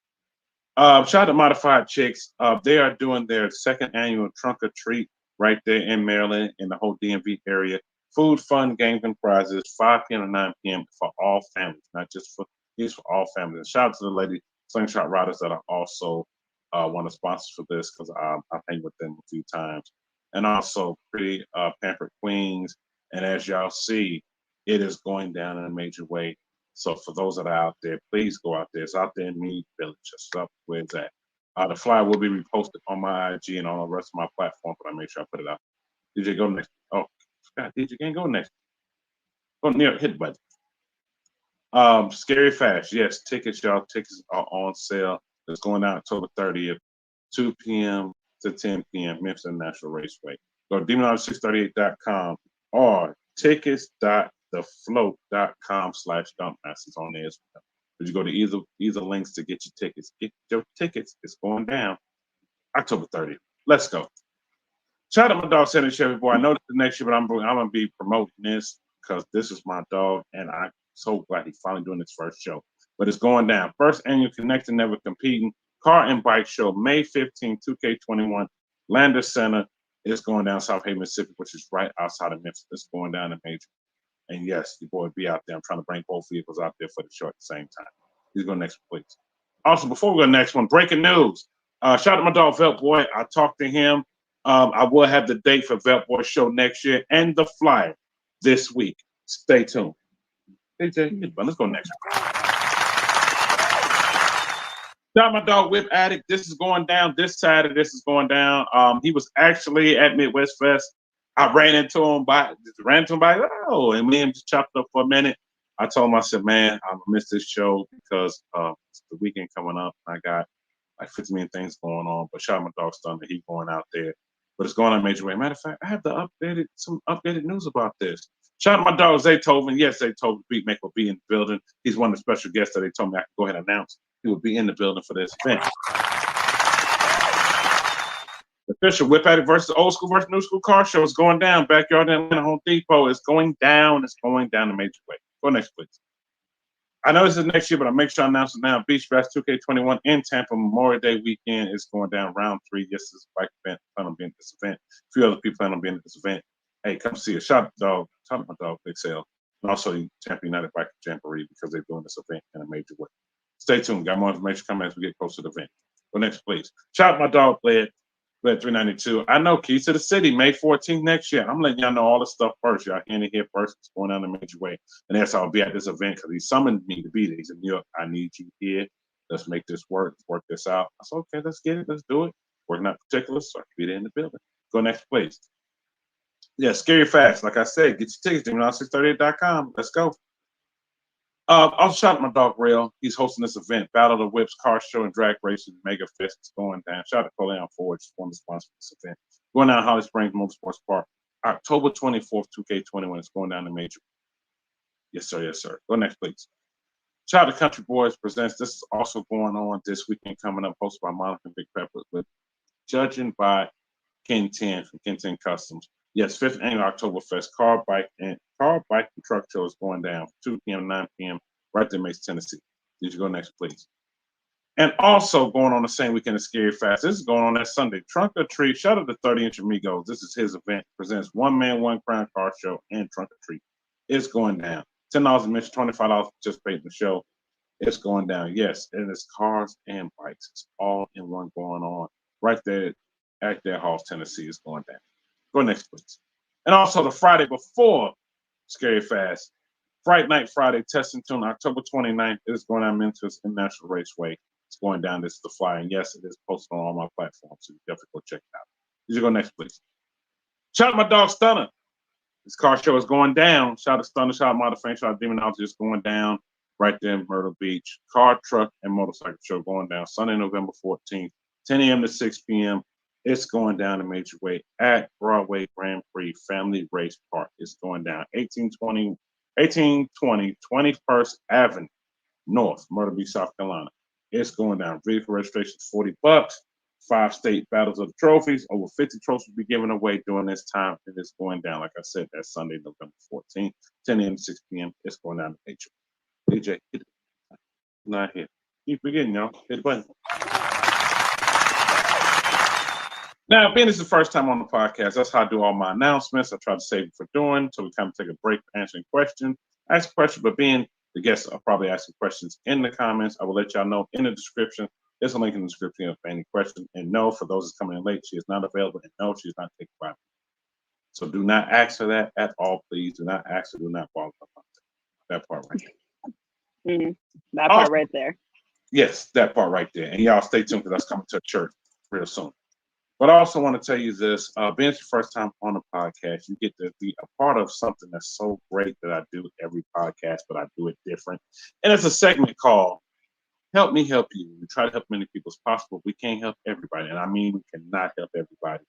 Shout out to Modified Chicks. They are doing their second annual Trunk or Treat right there in Maryland in the whole DMV area. Food, fun, games, and prizes, 5 p.m. to 9 p.m. for all families, not just for these, for all families. And shout out to the lady Slingshot Riders that are also one of the sponsors for this because I've hanged with them a few times. And also Pretty Pampered Queens. And as y'all see, it is going down in a major way. So for those that are out there, please go out there. It's out there in Mead Village. Just up where it's at. The flyer will be reposted on my IG and on the rest of my platform, but I make sure I put it out. DJ, go next. Oh, God, DJ can't go next. Go near hit button. Scary Fast. Yes, tickets, y'all. Tickets are on sale. It's going out October 30th, 2 p.m. to 10 p.m. Memphis International Raceway. Go to demonology638.com or tickets.thefloat.com/dumpmasters on there as well. But you go to either links to get your tickets. Get your tickets. It's going down October 30th. Let's go. Shout out to my dog, Sandy Chevy Boy. I know this is next year, but I'm going to be promoting this because this is my dog, and I'm so glad he's finally doing his first show. But it's going down. First annual Connecting Never Competing Car and Bike Show, May 15, 2K21, Lander Center. It's going down South Haven, Mississippi, which is right outside of Memphis. It's going down in major. And yes, your boy be out there. I'm trying to bring both vehicles out there for the show at the same time. Please go next, please. Also, before we go next one, breaking news. Shout out to my dog Velt Boy. I talked to him. I will have the date for Velt Boy show next year and the flyer this week. Stay tuned. DJ, let's go next. Shout out my dog Whip Addict. This is going down this Saturday. This is going down. He was actually at Midwest Fest. I ran into him by, and me and him just chopped up for a minute. I told him, I said, man, I'm gonna miss this show because it's the weekend coming up. I got like 50 million things going on. But shout out my dog Stunner, he's going out there. But it's going on a major way. Matter of fact, I have some updated news about this. Shout out my dog Zaytoven. Yes, Zaytoven Beatmaker will be in the building. He's one of the special guests that they told me I could go ahead and announce. He will be in the building for this event. The official Whip Addict versus Old School versus New School car show is going down. Backyard in Atlanta, Home Depot. It's going down. It's going down the major way. Go next, please. I know this is next year, but I'll make sure I announce it now. Beach Bash 2K21 in Tampa Memorial Day weekend is going down round 3. Yes, this is a bike event. I plan on being at this event. A few other people plan on being at this event. Hey, come see us. Shout out to dog. Shout out my dog, Big Sale. And also Tampa United Bike Jamboree because they're doing this event in a major way. Stay tuned. Got more information coming as we get closer to the event. Go next, please. Shout out my dog, Bled 392. I know Keys to the City, May 14th next year. I'm letting y'all know all the stuff first. Y'all hearing it here first. It's going down the major way. And that's how I'll be at this event because he summoned me to be there. He said, New York, I need you here. Let's make this work. Let's work this out. I said, okay, let's get it. Let's do it. Working out particulars, so I can be there in the building. Go next, please. Yeah, Scary Fast. Like I said, get your tickets, DemonOut638.com. Let's go. Also, shout out my dog Rail. He's hosting this event, Battle of the Whips, car show and drag racing, Mega Fest. It's going down. Shout out to Coleon Ford, one of the sponsors of this event. Going down Holly Springs Motorsports Park, October 24th, 2K21. It's going down the major. Yes, sir. Yes, sir. Go next, please. Shout out to Country Boys Presents. This is also going on this weekend coming up, hosted by Monica and Big Pepper, with judging by Ken 10 from Ken 10 Customs. Yes, 5th annual Oktoberfest car, bike, and truck show is going down 2 p.m. 9 p.m. right there in Mason, Tennessee. Did you go next, please? And also going on the same weekend as Scary Fast. This is going on that Sunday. Trunk or Treat. Shout out to 30-inch Amigos. This is his event. Presents One Man, One Crown car show and Trunk or Treat. It's going down. $10 admission, $25 to participate in the show. It's going down. Yes, and it's cars and bikes. It's all in one going on right there at their Halls, Tennessee. It's going down. Go next, please. And also the Friday before Scary Fast, Fright Night Friday, Test and Tune, October 29th. It is going down Memphis International Raceway. It's going down. This is the flyer. And yes, it is posted on all my platforms, so you definitely go check it out. Did you go next, please? Shout out my dog Stunner. This car show is going down. Shout out to Stunner, shout out Modifying, shout out Demonology. It's going down right there in Myrtle Beach. Car, truck, and motorcycle show going down Sunday, November 14th, 10 a.m. to 6 p.m. It's going down a major way at Broadway Grand Prix Family Race Park. It's going down 1820 21st Avenue North, Myrtle Beach, South Carolina. It's going down. Vehicle registration is $40. 5 state battles of the trophies. Over 50 trophies will be given away during this time. It is going down. Like I said, that's Sunday, November 14th, 10 a.m. to 6 p.m. It's going down to H. DJ, hit it. Not here. Keep forgetting, y'all. Hit the button. Now, being this is the first time on the podcast, that's how I do all my announcements. I try to save it for doing, so we kind of take a break for answering questions. Ask a question, but being the guests are probably asking questions in the comments. I will let y'all know in the description. There's a link in the description for any question. And no, for those that's coming in late, she is not available. And no, she is not taking 5 minutes. So do not ask for that at all, please. Do not ask her. Do not follow up on that part right there. Mm-hmm. That part right there. Yes, that part right there. And y'all stay tuned because that's coming to a church real soon. But I also want to tell you this, being your first time on the podcast, you get to be a part of something that's so great that I do every podcast, but I do it different. And it's a segment called Help Me Help You. We try to help as many people as possible. We can't help everybody. And I mean, we cannot help everybody,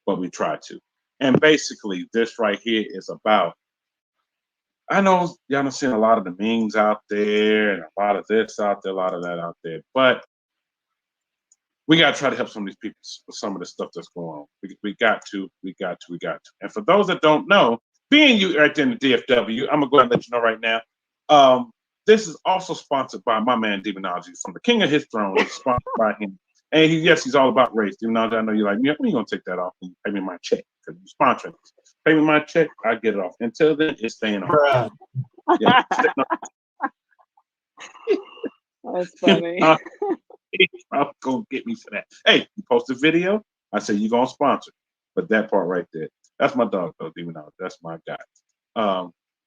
but we try to. And basically, this right here is about, I know y'all have seen a lot of the memes out there and a lot of this out there, a lot of that out there, but we got to try to help some of these people with some of the stuff that's going on. We got to. And for those that don't know, being you right there in the DFW, I'm going to go ahead and let you know right now. This is also sponsored by my man, Demonology, from the King of His Throne. It's sponsored by him. And he's all about race. Demonology, I know you're like, when are you going to take that off and pay me my check? Because you're sponsoring this. Pay me my check, I get it off. Until then, it's staying on. Yeah, That's funny. PayPal gonna get me for that. Hey, you post a video, I say you gonna sponsor. But that part right there, that's my dog though, Demon Out. That's my guy.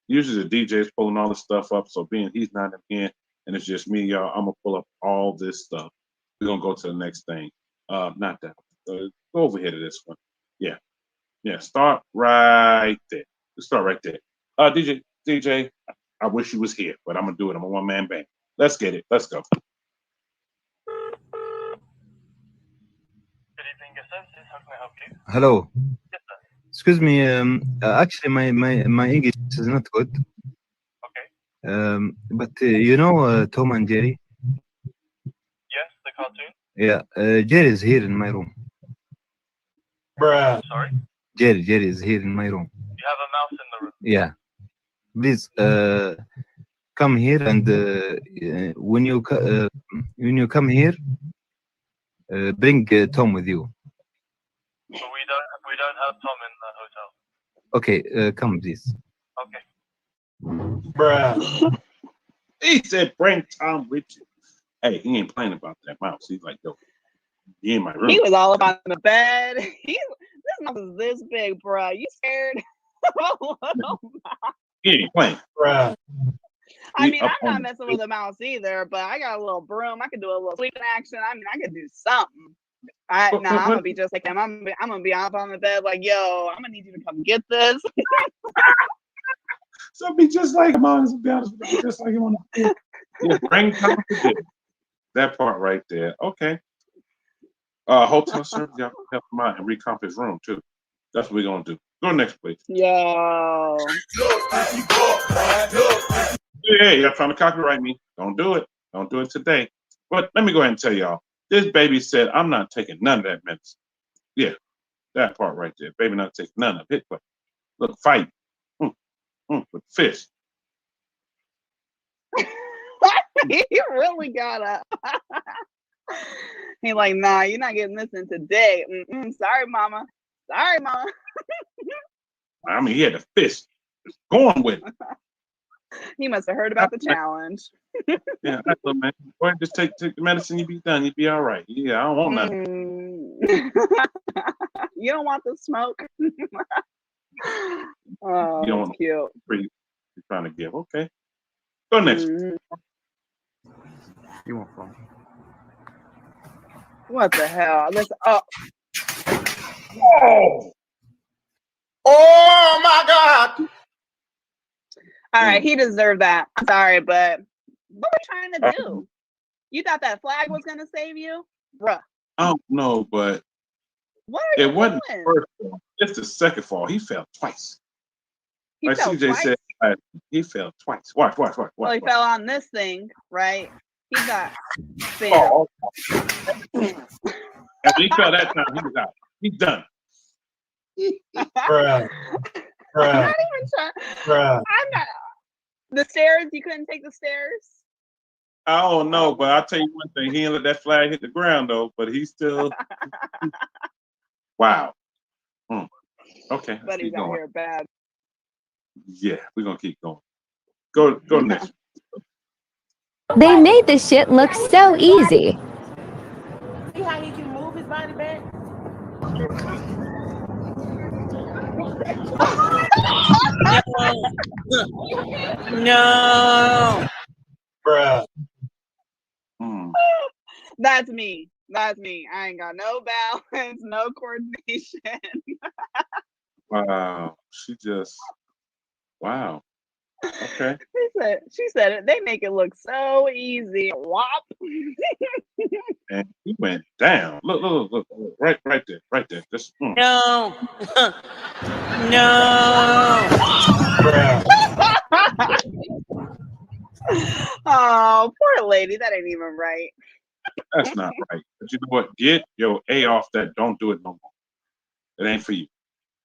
Usually the DJ is pulling all this stuff up, so being he's not in here and it's just me, y'all, I'm gonna pull up all this stuff. We're gonna go to the next thing. Not that. Go over here to this one. Yeah, start right there. Let's start right there. DJ, I wish you was here, but I'm gonna do it. I'm a one-man band. Let's get it. Let's go. Good evening, yes, sir. How can I help you? Hello. Yes, sir. Excuse me. Actually, my English is not good. Okay. But you know Tom and Jerry? Yes, the cartoon. Yeah. Jerry is here in my room. Bruh. Sorry. Jerry is here in my room. You have a mouse in the room. Yeah. Please come here, and when you come here, bring Tom with you. But we don't have Tom in the hotel. Okay, come please. Okay. Bruh. He said, bring Tom with you. Hey, he ain't playing about that mouse. He's like, yo, he in my room. He was all up on the bed. This mouse is this big, bro. You scared? He ain't playing. Bruh. I mean, I'm not messing with a mouse either, but I got a little broom. I could do a little sweeping action. I mean, I could do something. I'm gonna be just like him. I'm gonna be up on the bed like, yo, I'm gonna need you to come get this. So be just like him, honest, be honest with you, just like him on the field. Yeah, bring Tom with you. That part right there. Okay. Hotel service, y'all can help him out and recomp his room too. That's what we're gonna do. Go next, please. Yo. Hey, y'all trying to copyright me? Don't do it. Don't do it today. But let me go ahead and tell y'all. This baby said, I'm not taking none of that medicine. Yeah, that part right there. Baby not taking none of it. But look, fight. With fish. He really got up. He like, nah, you're not getting this in today. Sorry, mama. Sorry, mama. I mean, he had the fist. Going with it. He must have heard about the challenge. Yeah, look, man. Go ahead, just take the medicine. You be done. You be all right. Yeah, I don't want nothing. You don't want the smoke. Oh, you don't that's want cute. You're trying to give. Okay. Go next. You want phone? What the hell? This Oh my God. All right, he deserved that. I'm sorry, but what were you trying to do? You thought that flag was gonna save you? Bruh. I don't know, but what are you wasn't doing? the first fall. It's the second fall. He fell twice. He like fell CJ twice? said, he fell twice. Watch. Well, he fell on this thing, right? He got oh. After he fell that time, he was out. He's done. Bruh. I'm not even trying. Bruh. I'm not. The stairs? You couldn't take the stairs? I don't know, but I'll tell you one thing. He didn't let that flag hit the ground, though, but he's still... Wow. Okay. But he got here bad. Yeah, we're going to keep going. Go next. They made this shit look so easy. See how he can move his body back? No. Bruh. That's me. That's me. I ain't got no balance, no coordination. Wow. She just... Wow. Okay. She said it. They make it look so easy. Whop. And he went down. Look. Right there. Just, No. No. Oh, poor lady. That ain't even right. That's not right. But you know what? Get your A off that. Don't do it no more. It ain't for you.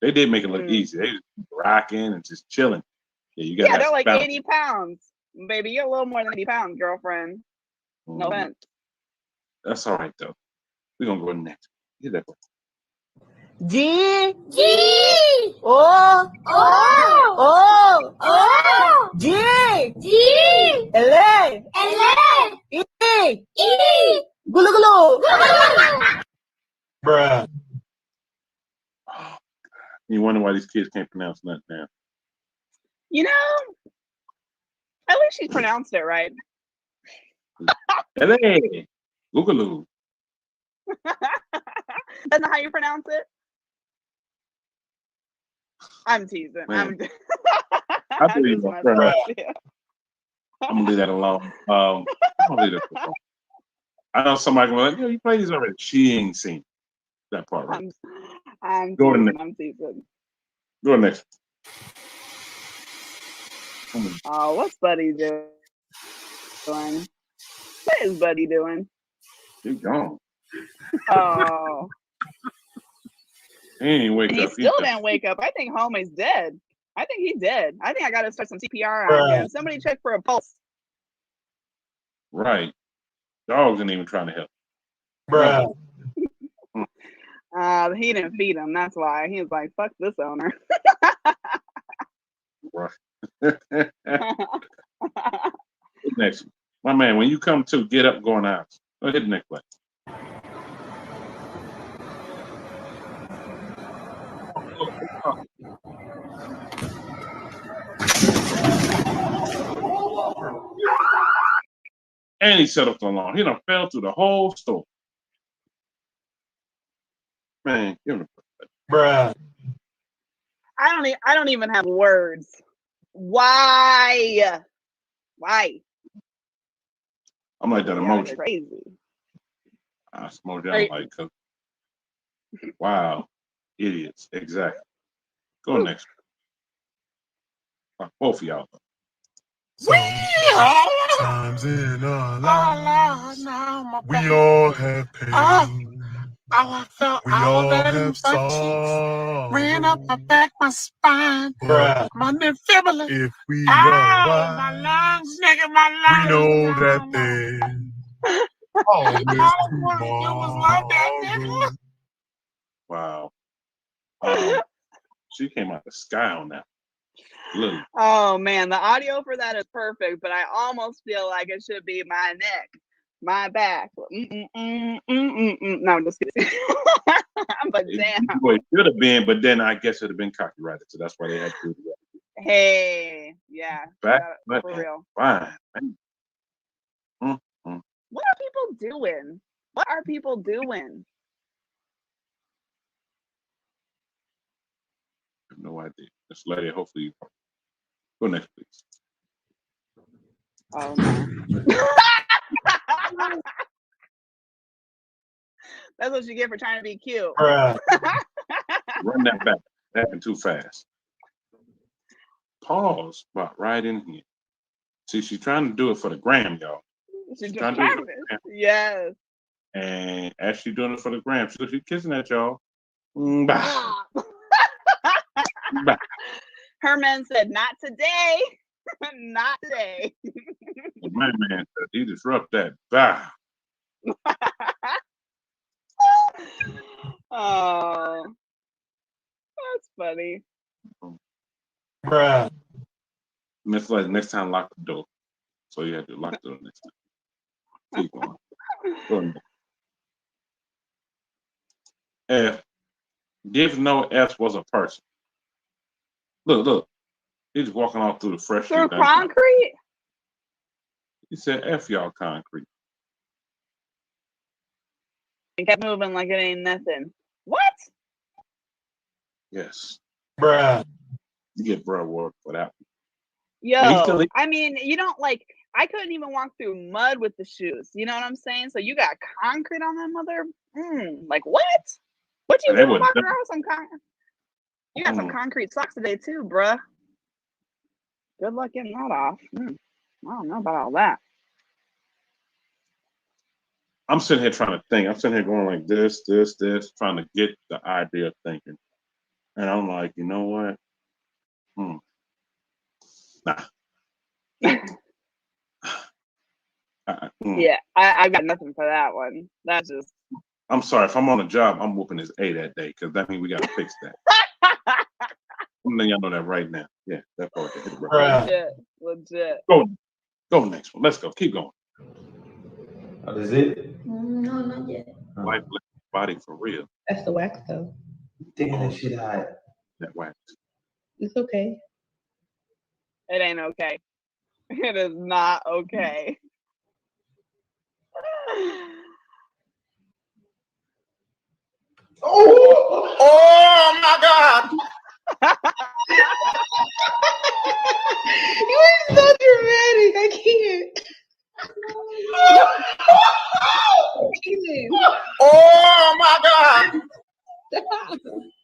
They did make it look easy. They just rocking and just chilling. Yeah, you got. Yeah, they're like 80 pounds. Baby, you're a little more than 80 pounds, girlfriend. No offense. That's all right, though. We're going to go next. Get that one. G. O. G. L. E. Bruh. You wonder why these kids can't pronounce nothing now. You know, at least she pronounced it right. Hey, Googaloo. That's not how you pronounce it. I'm teasing. Man. I'm I believe just my messing friend. with you. I'm gonna leave that alone. I'm gonna leave that alone. I know somebody can be like, you played these already. She ain't seen that part right. I'm Go to teasing. next. I'm teasing. Go next. Oh, what's Buddy doing? What is Buddy doing? He's gone. Oh. He ain't wake He up. still didn't wake up. I think homie's dead. I think he's dead. I think I got to start some CPR on him. Somebody check for a pulse. Right. Dogs ain't even trying to help. Bruh. He didn't feed him. That's why. He was like, fuck this owner. Right. Next. My man, when you come to get up, go in the house. Go hit the next play. And he set up the alarm. He done fell through the whole store. Man, give him a Bruh. I don't even have words. Why? I'm like that emoji. Crazy. I smoke down like, wow, idiots. Exactly. Go next. Both of y'all. Sometimes in our lives, we all have pain. We all have sorrow. Ran up my back, my spine, Bruh. my defibrillator. If we my are lungs, nigga, my lungs. we know that there's always tomorrow. Wow. She came out the sky on that. Literally. Oh man, the audio for that is perfect, but I almost feel like it should be my neck, my back. No, I'm just kidding. But damn. It should have been, but then I guess it would have been copyrighted, so that's why they had to do it. Hey, yeah. Back, for real. Fine. What are people doing? What are people doing? I have no idea. This lady, hopefully you go next, please. Oh no. That's what you get for trying to be cute. Run that back. That happened too fast. Pause, but right in here. See, she's trying to do it for the gram, y'all. She's trying to do it for the gram. Yes. And as she's doing it for the gram, she's kissing at y'all. Bah. Bah. Her man said, not today. Not today. My man said, he disrupt that. Bah. Oh, that's funny. Bruh. Miss like next time lock the door. So you have to lock the door next time. Keep going. Go ahead. F. Give no F was a person. Look. He's walking off through the fresh. Through concrete? He said F y'all concrete. He kept moving like it ain't nothing. What? Yes. Bruh. You get bruh work for that. Yo, I mean, you don't like, I couldn't even walk through mud with the shoes. You know what I'm saying? So you got concrete on that mother? Like what? What you doing walking around with some concrete? You got some concrete socks today too, bruh. Good luck getting that off. I don't know about all that. I'm sitting here trying to think. I'm sitting here going like this, trying to get the idea of thinking. And I'm like, you know what? Nah. Yeah, I got nothing for that one. That's just. I'm sorry. If I'm on a job, I'm whooping his A that day because that means we got to fix that. I'm letting y'all know that right now. Yeah, that part. Legit. Go next one. Let's go. Keep going. Oh, is it? No, not yet. White body for real. That's the wax though. Damn, that shit hot. That wax. It's okay. It ain't okay. It is not okay. Oh my God! You are so dramatic. I can't. Oh my God!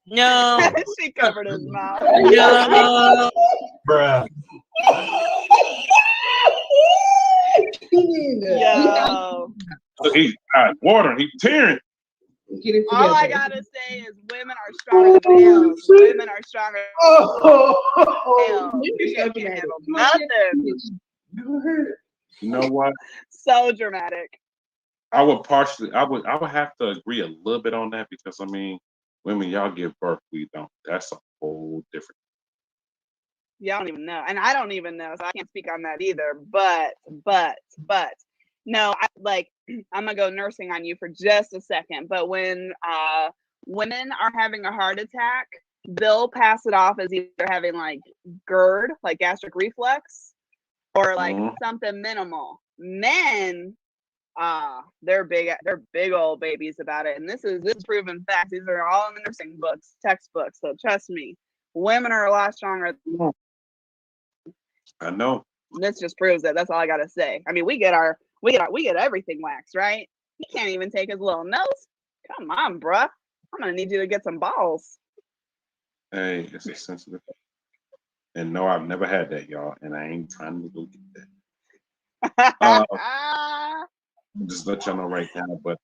No. She covered his mouth. No. Bruh. Yo. Look, he's watering. He's tearing. All I gotta say is women are stronger than males. Women are stronger than males. You can't handle nothing. You know what? So dramatic. I would have to agree a little bit on that because I mean, women, y'all give birth, we don't. That's a whole different. Y'all don't even know, and I don't even know, so I can't speak on that either. But no, I'm gonna go nursing on you for just a second. But when women are having a heart attack, they'll pass it off as either having like GERD, like gastric reflux, or like something minimal. Men, they're big old babies about it, and this is proven fact. These are all in the nursing books, textbooks. So trust me, women are a lot stronger. I know. This just proves it. That's all I gotta say. I mean, we get everything waxed, right? He can't even take his little nose. Come on, bruh. I'm gonna need you to get some balls. Hey, it's a sensitive. And no, I've never had that, y'all, and I ain't trying to go get that. Just let y'all know right now, but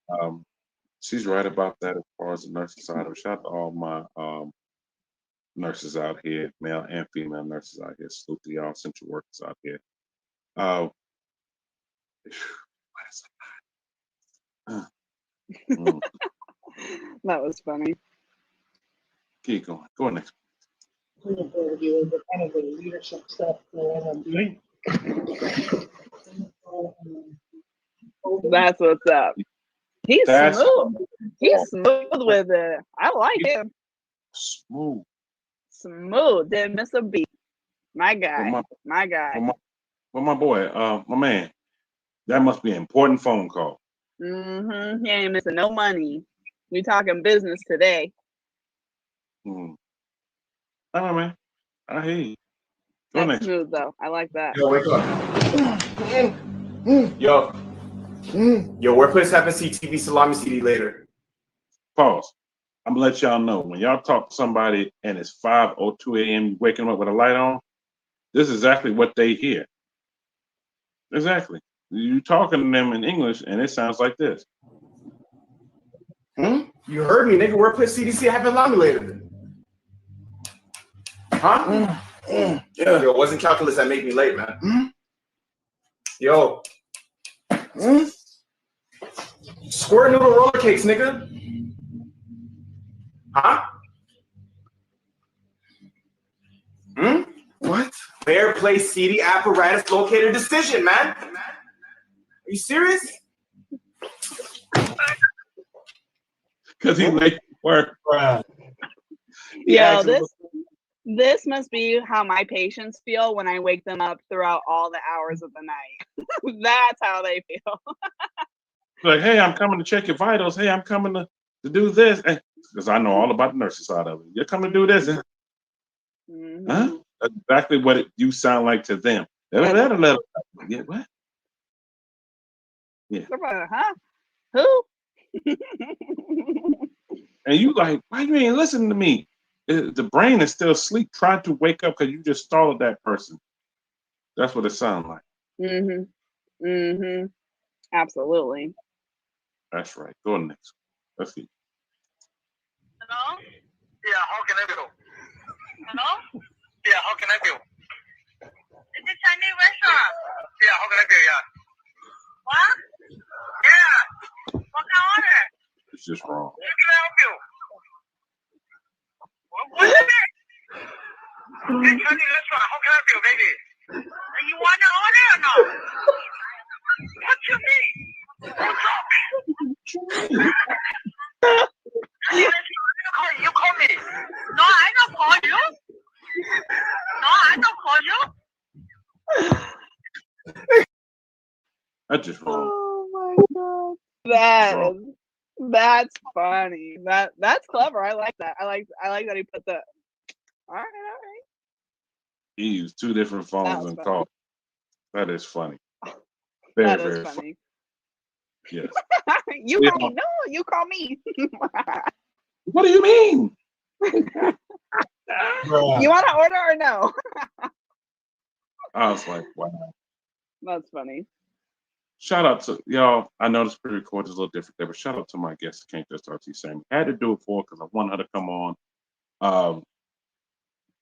she's right about that as far as the nursing side of it. Shout out to all my nurses out here, male and female nurses out here. Salute to y'all, central workers out here. That was funny. Keep going. Go next. Kind of the leadership stuff that I'm doing. That's what's up. He's smooth. He's smooth with it. I like him. Smooth. Didn't miss a beat. My guy. My guy. Well, my boy, my man. That must be an important phone call. He ain't missing no money. We talking business today. All right, man. I hear you. Go That's next. smooth though. I like that. Yo, wake up. Yo, workplace having CTV salami CD later. Pause. I'm gonna let y'all know when y'all talk to somebody and it's 5:02 a.m. you waking them up with a light on. This is exactly what they hear. Exactly. You talking to them in English and it sounds like this. You heard me, nigga. Workplace CDC having salami later. Huh? Yeah. Yo, it wasn't calculus that made me late, man. Yo. Square noodle roller cakes, nigga. Huh? What? Where place CD apparatus located decision, man. Are you serious? Because he late work. Yo, this must be how my patients feel when I wake them up throughout all the hours of the night. That's how they feel. Like, hey, I'm coming to check your vitals. Hey, I'm coming to do this. Because I know all about the nursing side of it. You're coming to do this. Huh? That's exactly what you sound like to them. Yeah, what? Yeah. Huh? Who? And you like, why you ain't listening to me? The brain is still asleep, trying to wake up because you just startled that person. That's what it sounds like. Absolutely. That's right. Go next. Let's see. Hello? Yeah, how can I help? Hello? Yeah, how can I help? Is it Chinese restaurant? Yeah, how can I help? Yeah. What? Yeah. What can I order? It's just wrong. How can I help you? What is it? It's Chinese restaurant. How can I help you, baby? You want to order or no? What you mean? What You call me. No, I don't call you. No, I don't call you. That's just wrong. Oh my god. That's funny. That's clever. I like that. I like that he put the all right. He used two different phones and called. That is funny. Very, That is very funny. Yes. You call me. No, you call me. What do you mean? You want to order or no? I was like, wow. That's funny. Shout out to y'all. I know this pre-record is a little different there, but shout out to my guest, King SRT SAMI. I had to do it for because I want her to come on.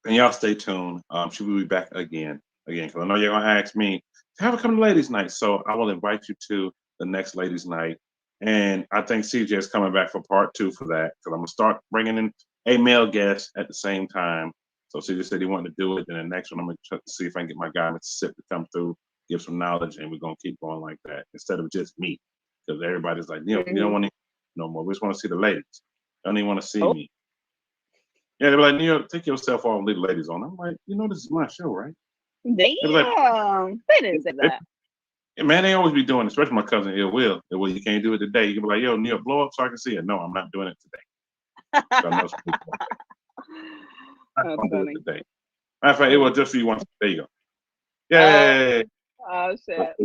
And y'all stay tuned. She will be back again, because I know you're gonna ask me to have her come to ladies' night. So I will invite you to the next ladies' night. And I think CJ is coming back for part 2 for that, because I'm gonna start bringing in a male guest at the same time. So CJ said he wanted to do it. Then the next one, I'm gonna try to see if I can get my guy Mississippi to come through, give some knowledge, and we're gonna keep going like that instead of just me, because everybody's like, you don't want to no more. We just want to see the ladies. Don't even want to see me. Yeah, they're like, take yourself off and leave the ladies on. I'm like, this is my show, right? Damn, they didn't say that. Yeah, man, they always be doing it, especially my cousin Ill Will. Well, you can't do it today. You can be like, yo, Neil, blow up so I can see it. No, I'm not doing it today. So I'm not do it today. Matter of fact, it was just for you once. There you go. Yay! Oh shit. Shout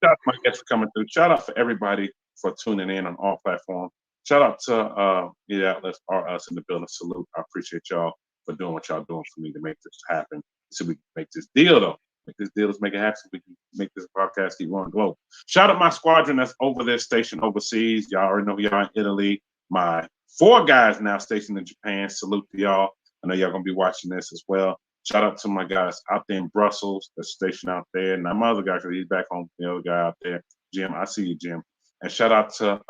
out to my guests for coming through. Shout out for everybody for tuning in on all platforms. Shout out to media outlets, us in the building. Salute. I appreciate y'all for doing what y'all doing for me to make this happen. So we can make this deal, though. Make this deal, let's make it happen so we can make this podcast keep going global. Shout out my squadron that's over there stationed overseas. Y'all already know y'all in Italy. My 4 guys now stationed in Japan. Salute to y'all. I know y'all going to be watching this as well. Shout out to my guys out there in Brussels that's stationed out there. And my other guy, because he's back home, the other guy out there. Jim, I see you, Jim. And shout out to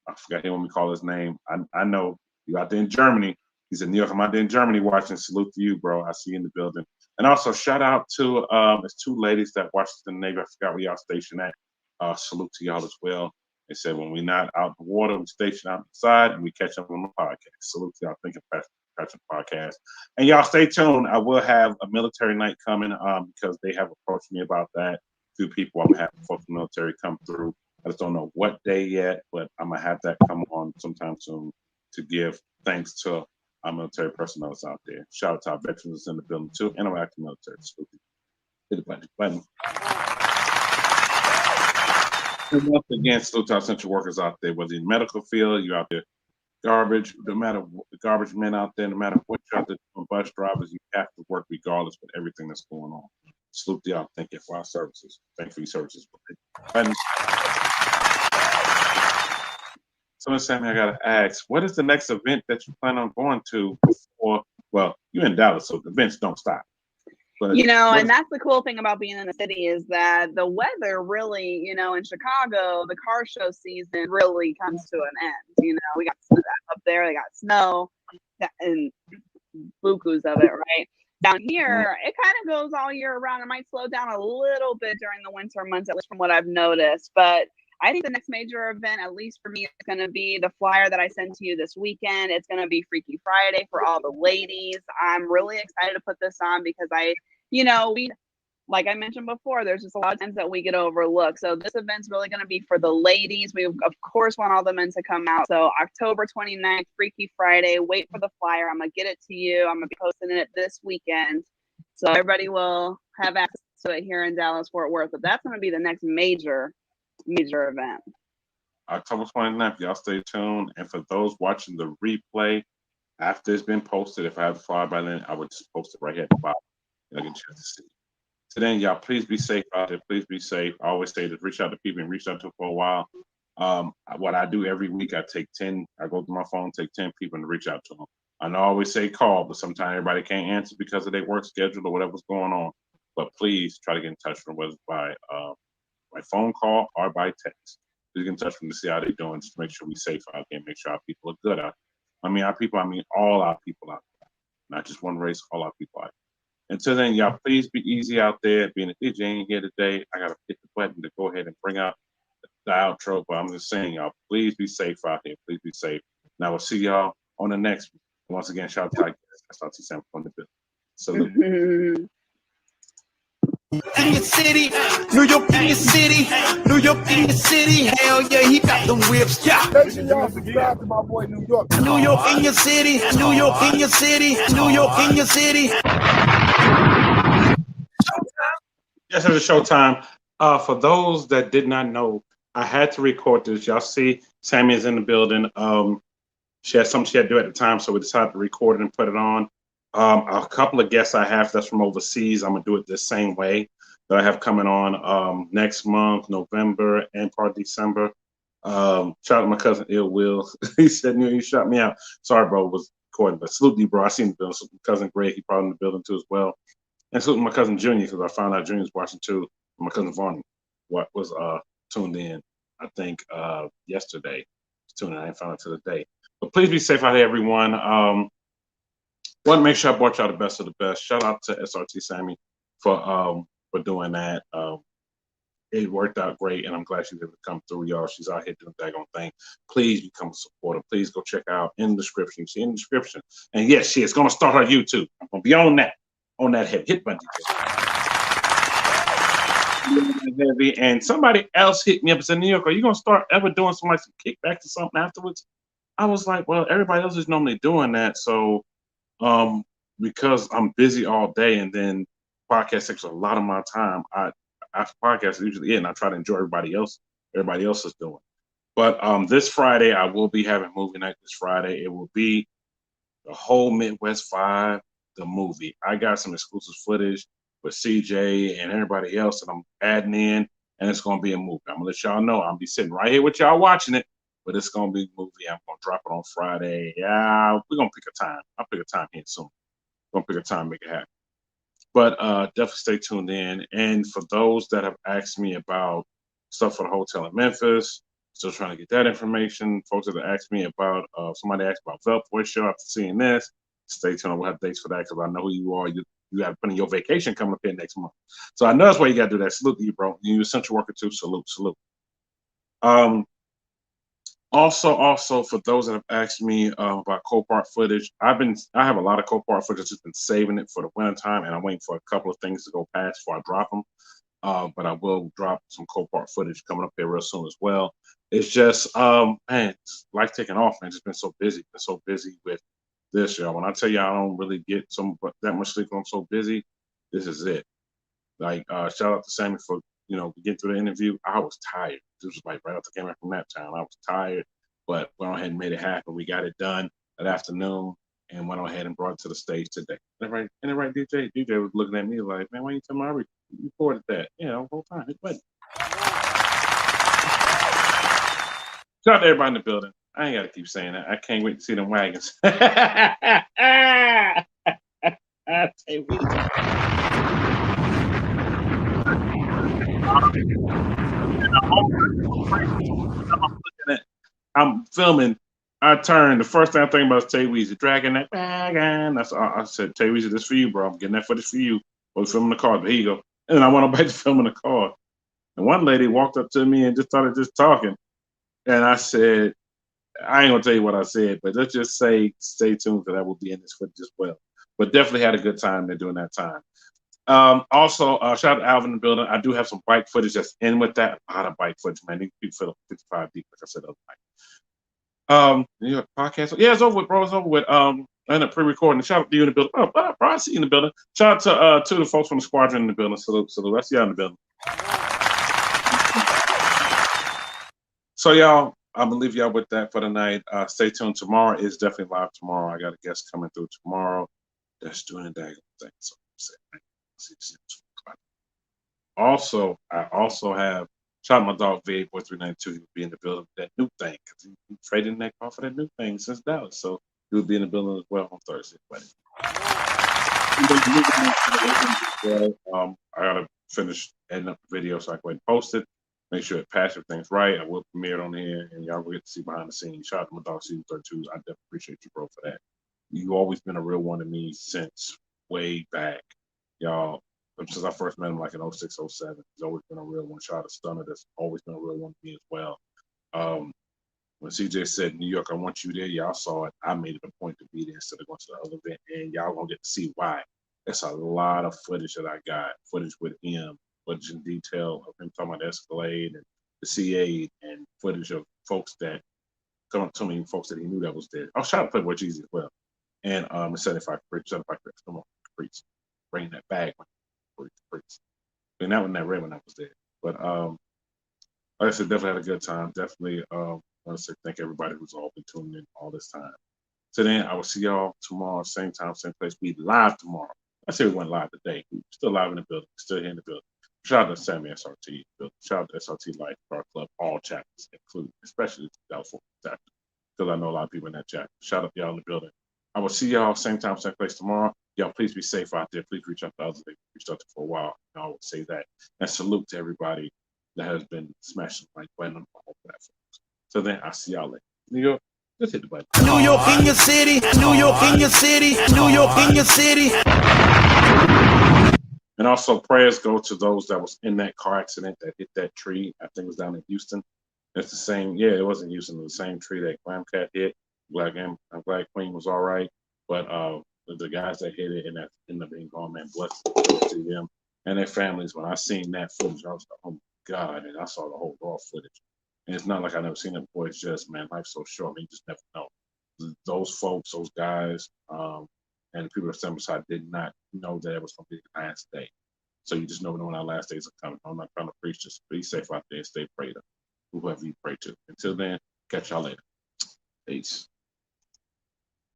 I forgot him when we call his name. I know you out there in Germany. He's in New York. I'm out there in Germany watching. Salute to you, bro. I see you in the building. And also shout out to there's 2 ladies that Washington Navy. I forgot where y'all stationed at. Salute to y'all as well. They said when we're not out in the water, we station outside and we catch up on the podcast. Salute to y'all. Thinking Passion Podcast. And y'all stay tuned. I will have a military night coming because they have approached me about that. 2 people I'm having folks from the military come through. I just don't know what day yet, but I'm going to have that come on sometime soon to give thanks to our military personnel that's out there. Shout out to our veterans that's in the building too, and our active military. Hit the button. And once again, salute to our essential workers out there, whether you're in the medical field, you're out there, garbage, no matter what, the garbage men out there, no matter what you're out there doing, bus drivers, you have to work regardless with everything that's going on. Salute to y'all. Thank you for our services. Thank you for your services. So, Sammy, I gotta ask, what is the next event that you plan on going to before? Well, you're in Dallas, so the events don't stop. But and that's the cool thing about being in the city is that the weather really, in Chicago, the car show season really comes to an end. We got up there, they got snow and bukus of it, right? Down here, it kind of goes all year round. It might slow down a little bit during the winter months, at least from what I've noticed. But I think the next major event, at least for me, is going to be the flyer that I sent to you this weekend. It's going to be Freaky Friday for all the ladies. I'm really excited to put this on because we, like I mentioned before, there's just a lot of times that we get overlooked. So this event's really going to be for the ladies. We, of course, want all the men to come out. So October 29th, Freaky Friday. Wait for the flyer. I'm going to get it to you. I'm going to be posting it this weekend. So everybody will have access to it here in Dallas, Fort Worth. But that's going to be the next major event. October 29th, y'all stay tuned. And for those watching the replay, after it's been posted, if I have the flyer by then, I would just post it right here at the bottom. Y'all can check to see. So then, y'all, please be safe out there. Please be safe. I always say to reach out to people and reach out to for a while. What I do every week, I go to my phone, take 10 people and reach out to them. I know I always say call, but sometimes everybody can't answer because of their work schedule or whatever's going on. But please try to get in touch with them, whether it's by phone call or by text. Please get in touch with them to see how they're doing, just to make sure we're safe out there, make sure our people are good out there. Our people, all our people out there. Not just one race, all our people out there. Until then, y'all, please be easy out there. Being a DJ ain't here today, I got to hit the button to go ahead and bring out the outro, but I'm just saying, y'all, please be safe out here. Please be safe. And I will see y'all on the next one. Once again, shout out to SRT SAMI on the building. Salute. In your city, New York in your city, New York in your city. Hell yeah, he got them whips. Yeah. Make sure y'all subscribe to my boy New York. New York in your city, New York in your city, New York in your city. Yes, it's a showtime. For those that did not know, I had to record this. Y'all see, Sammy is in the building. She had something she had to do at the time, so we decided to record it and put it on. A couple of guests I have that's from overseas, I'm gonna do it the same way that I have coming on next month, November, and part of December. Shout out to my cousin Ill Will. He said, "You shut me out." Sorry, bro, was recording, but salute you, bro. I seen the building. So my cousin Greg, he probably in the building too as well. And salute my cousin Junior, because I found out Junior's watching too. And my cousin Vaughn was tuned in, I think yesterday. Tuned in. I ain't found out till today. But please be safe out here, everyone. Want to make sure I brought y'all the best of the best. Shout out to SRT Sammy for doing that. It worked out great, and I'm glad she's able to come through, y'all. She's out here doing that daggone thing. Please become a supporter. Please go check out in the description. You see in the description. And yes, she is going to start her YouTube. I'm going to be on that hit button. Heavy. And somebody else hit me up and said, New York, are you going to start ever doing some kickbacks or something afterwards? I was like, well, everybody else is normally doing that. So because I'm busy all day and then podcast takes a lot of my time, after podcast is usually it, and I try to enjoy everybody else is doing. But this Friday, I will be having movie night this Friday. It will be the whole Midwest 5, the movie. I got some exclusive footage with CJ and everybody else that I'm adding in, and it's going to be a movie. I'm going to let y'all know. I'll be sitting right here with y'all watching it, but it's going to be a movie. I'm going to drop it on Friday. Yeah, we're going to pick a time. I'll pick a time here soon. We're going to pick a time, make it happen. But definitely stay tuned in. And for those that have asked me about stuff for the hotel in Memphis, still trying to get that information. Folks that have asked me about, somebody asked about Velp Voice Show after seeing this, stay tuned. We'll have dates for that because I know who you are. You got to put in your vacation coming up here next month. So I know that's why you got to do that. Salute to you, bro. You're essential worker too. Salute. Also, for those that have asked me about Copart footage, I have a lot of Copart footage. Just been saving it for the winter time, and I'm waiting for a couple of things to go past before I drop them. But I will drop some Copart footage coming up here real soon as well. It's just, man, life taking off, man. Just been so busy. Been so busy with this, y'all. When I tell you I don't really get that much sleep when I'm so busy, this is it. Like, shout out to Sammy for getting through the interview. I was tired. This was like right after I came back from that town. I was tired, but went on ahead and made it happen. We got it done that afternoon and went on ahead and brought it to the stage today. Right, DJ? DJ was looking at me like, man, why you tell me I recorded that? Yeah, the whole time. It wasn't. Shout out to everybody in the building. I ain't got to keep saying that. I can't wait to see them wagons. I'm filming. I turned. The first thing I think about is Tay Weezy dragging that wagon. That's all I said. Tay Weezy, this for you, bro. I'm getting that footage for you. We're filming the car. There you go. And then I went on back to filming the car. And one lady walked up to me and just started just talking. And I said, I ain't gonna tell you what I said, but let's just say stay tuned because that will be in this footage as well. But definitely had a good time there during that time. Also, shout out to Alvin in the building. I do have some bike footage that's in with that. A lot of bike footage, man. These people 55 deep, like I said the other night. New York podcast. Yeah, it's over with, bro. It's over with. And a pre-recording. Shout out to you in the building. Oh, bro, I see you in the building. Shout out to the folks from the squadron in the building. Salute. I see y'all in the building. So y'all, I'm gonna leave y'all with that for the night. Stay tuned. Tomorrow is definitely live tomorrow. I got a guest coming through tomorrow that's doing a daggone thing. So also, I also have shout out my dog VA4392. He will be in the building with that new thing because he traded that car for that new thing since Dallas. So he will be in the building as well on Thursday. I gotta finish editing up the video so I can go ahead and post it. Make sure it passes everything's right. I will premiere it on here, and y'all will get to see behind the scenes. Shout out to my dog Season 32. I definitely appreciate you, bro, for that. You've always been a real one to me since way back. Y'all, since I first met him, like in 06, 07. He's always been a real one. Shout out to Stunner. That's always been a real one to me as well. When CJ said, New York, I want you there, y'all saw it. I made it a point to be there instead of going to the other event, and y'all gonna get to see why. That's a lot of footage that I got, footage with him, footage in detail of him talking about the Escalade and the CA, and footage of folks that come up to me, folks that he knew that was there. I was trying to play with Jeezy as well. And 75 Creeps, come on, Creeps, bring that bag, Creeps. And that one, that red one, that was there. But like I said, definitely had a good time. Definitely want to say thank everybody who's all been tuning in all this time. So then I will see y'all tomorrow, same time, same place. We live tomorrow. I say we went live today. We're still live in the building, still here in the building. Shout out to SAMI SRT building. Shout out to SRT Life Star Club, all chapters included, especially the California chapter, because I know a lot of people in that chat. Shout out to y'all in the building. I will see y'all same time, same place tomorrow. Y'all, please be safe out there. Please reach out to others that reached out to for a while. I always say that. And salute to everybody that has been smashing the like button on all platforms. So then I'll see y'all later. New York, let's hit the button. New York in your city, New York in your city, New York in your city. And also prayers go to those that was in that car accident that hit that tree. I think it was down in Houston. It's the same, yeah, it wasn't Houston, it was the same tree that Glamcat hit. I'm glad Queen was all right. But the guys that hit it and that ended up being gone, man, bless to them and their families. When I seen that footage, I was like, oh my God, and I saw the whole raw footage. And it's not like I never seen it before. It's just, man, life's so short. I mean, you just never know. Those folks, those guys, and the people that stand beside did not know that it was going to be the last day. So you just never know when our last days are coming. I'm not trying to preach, just be safe out there and stay prayed up, whoever you pray to. Until then, catch y'all later. Peace.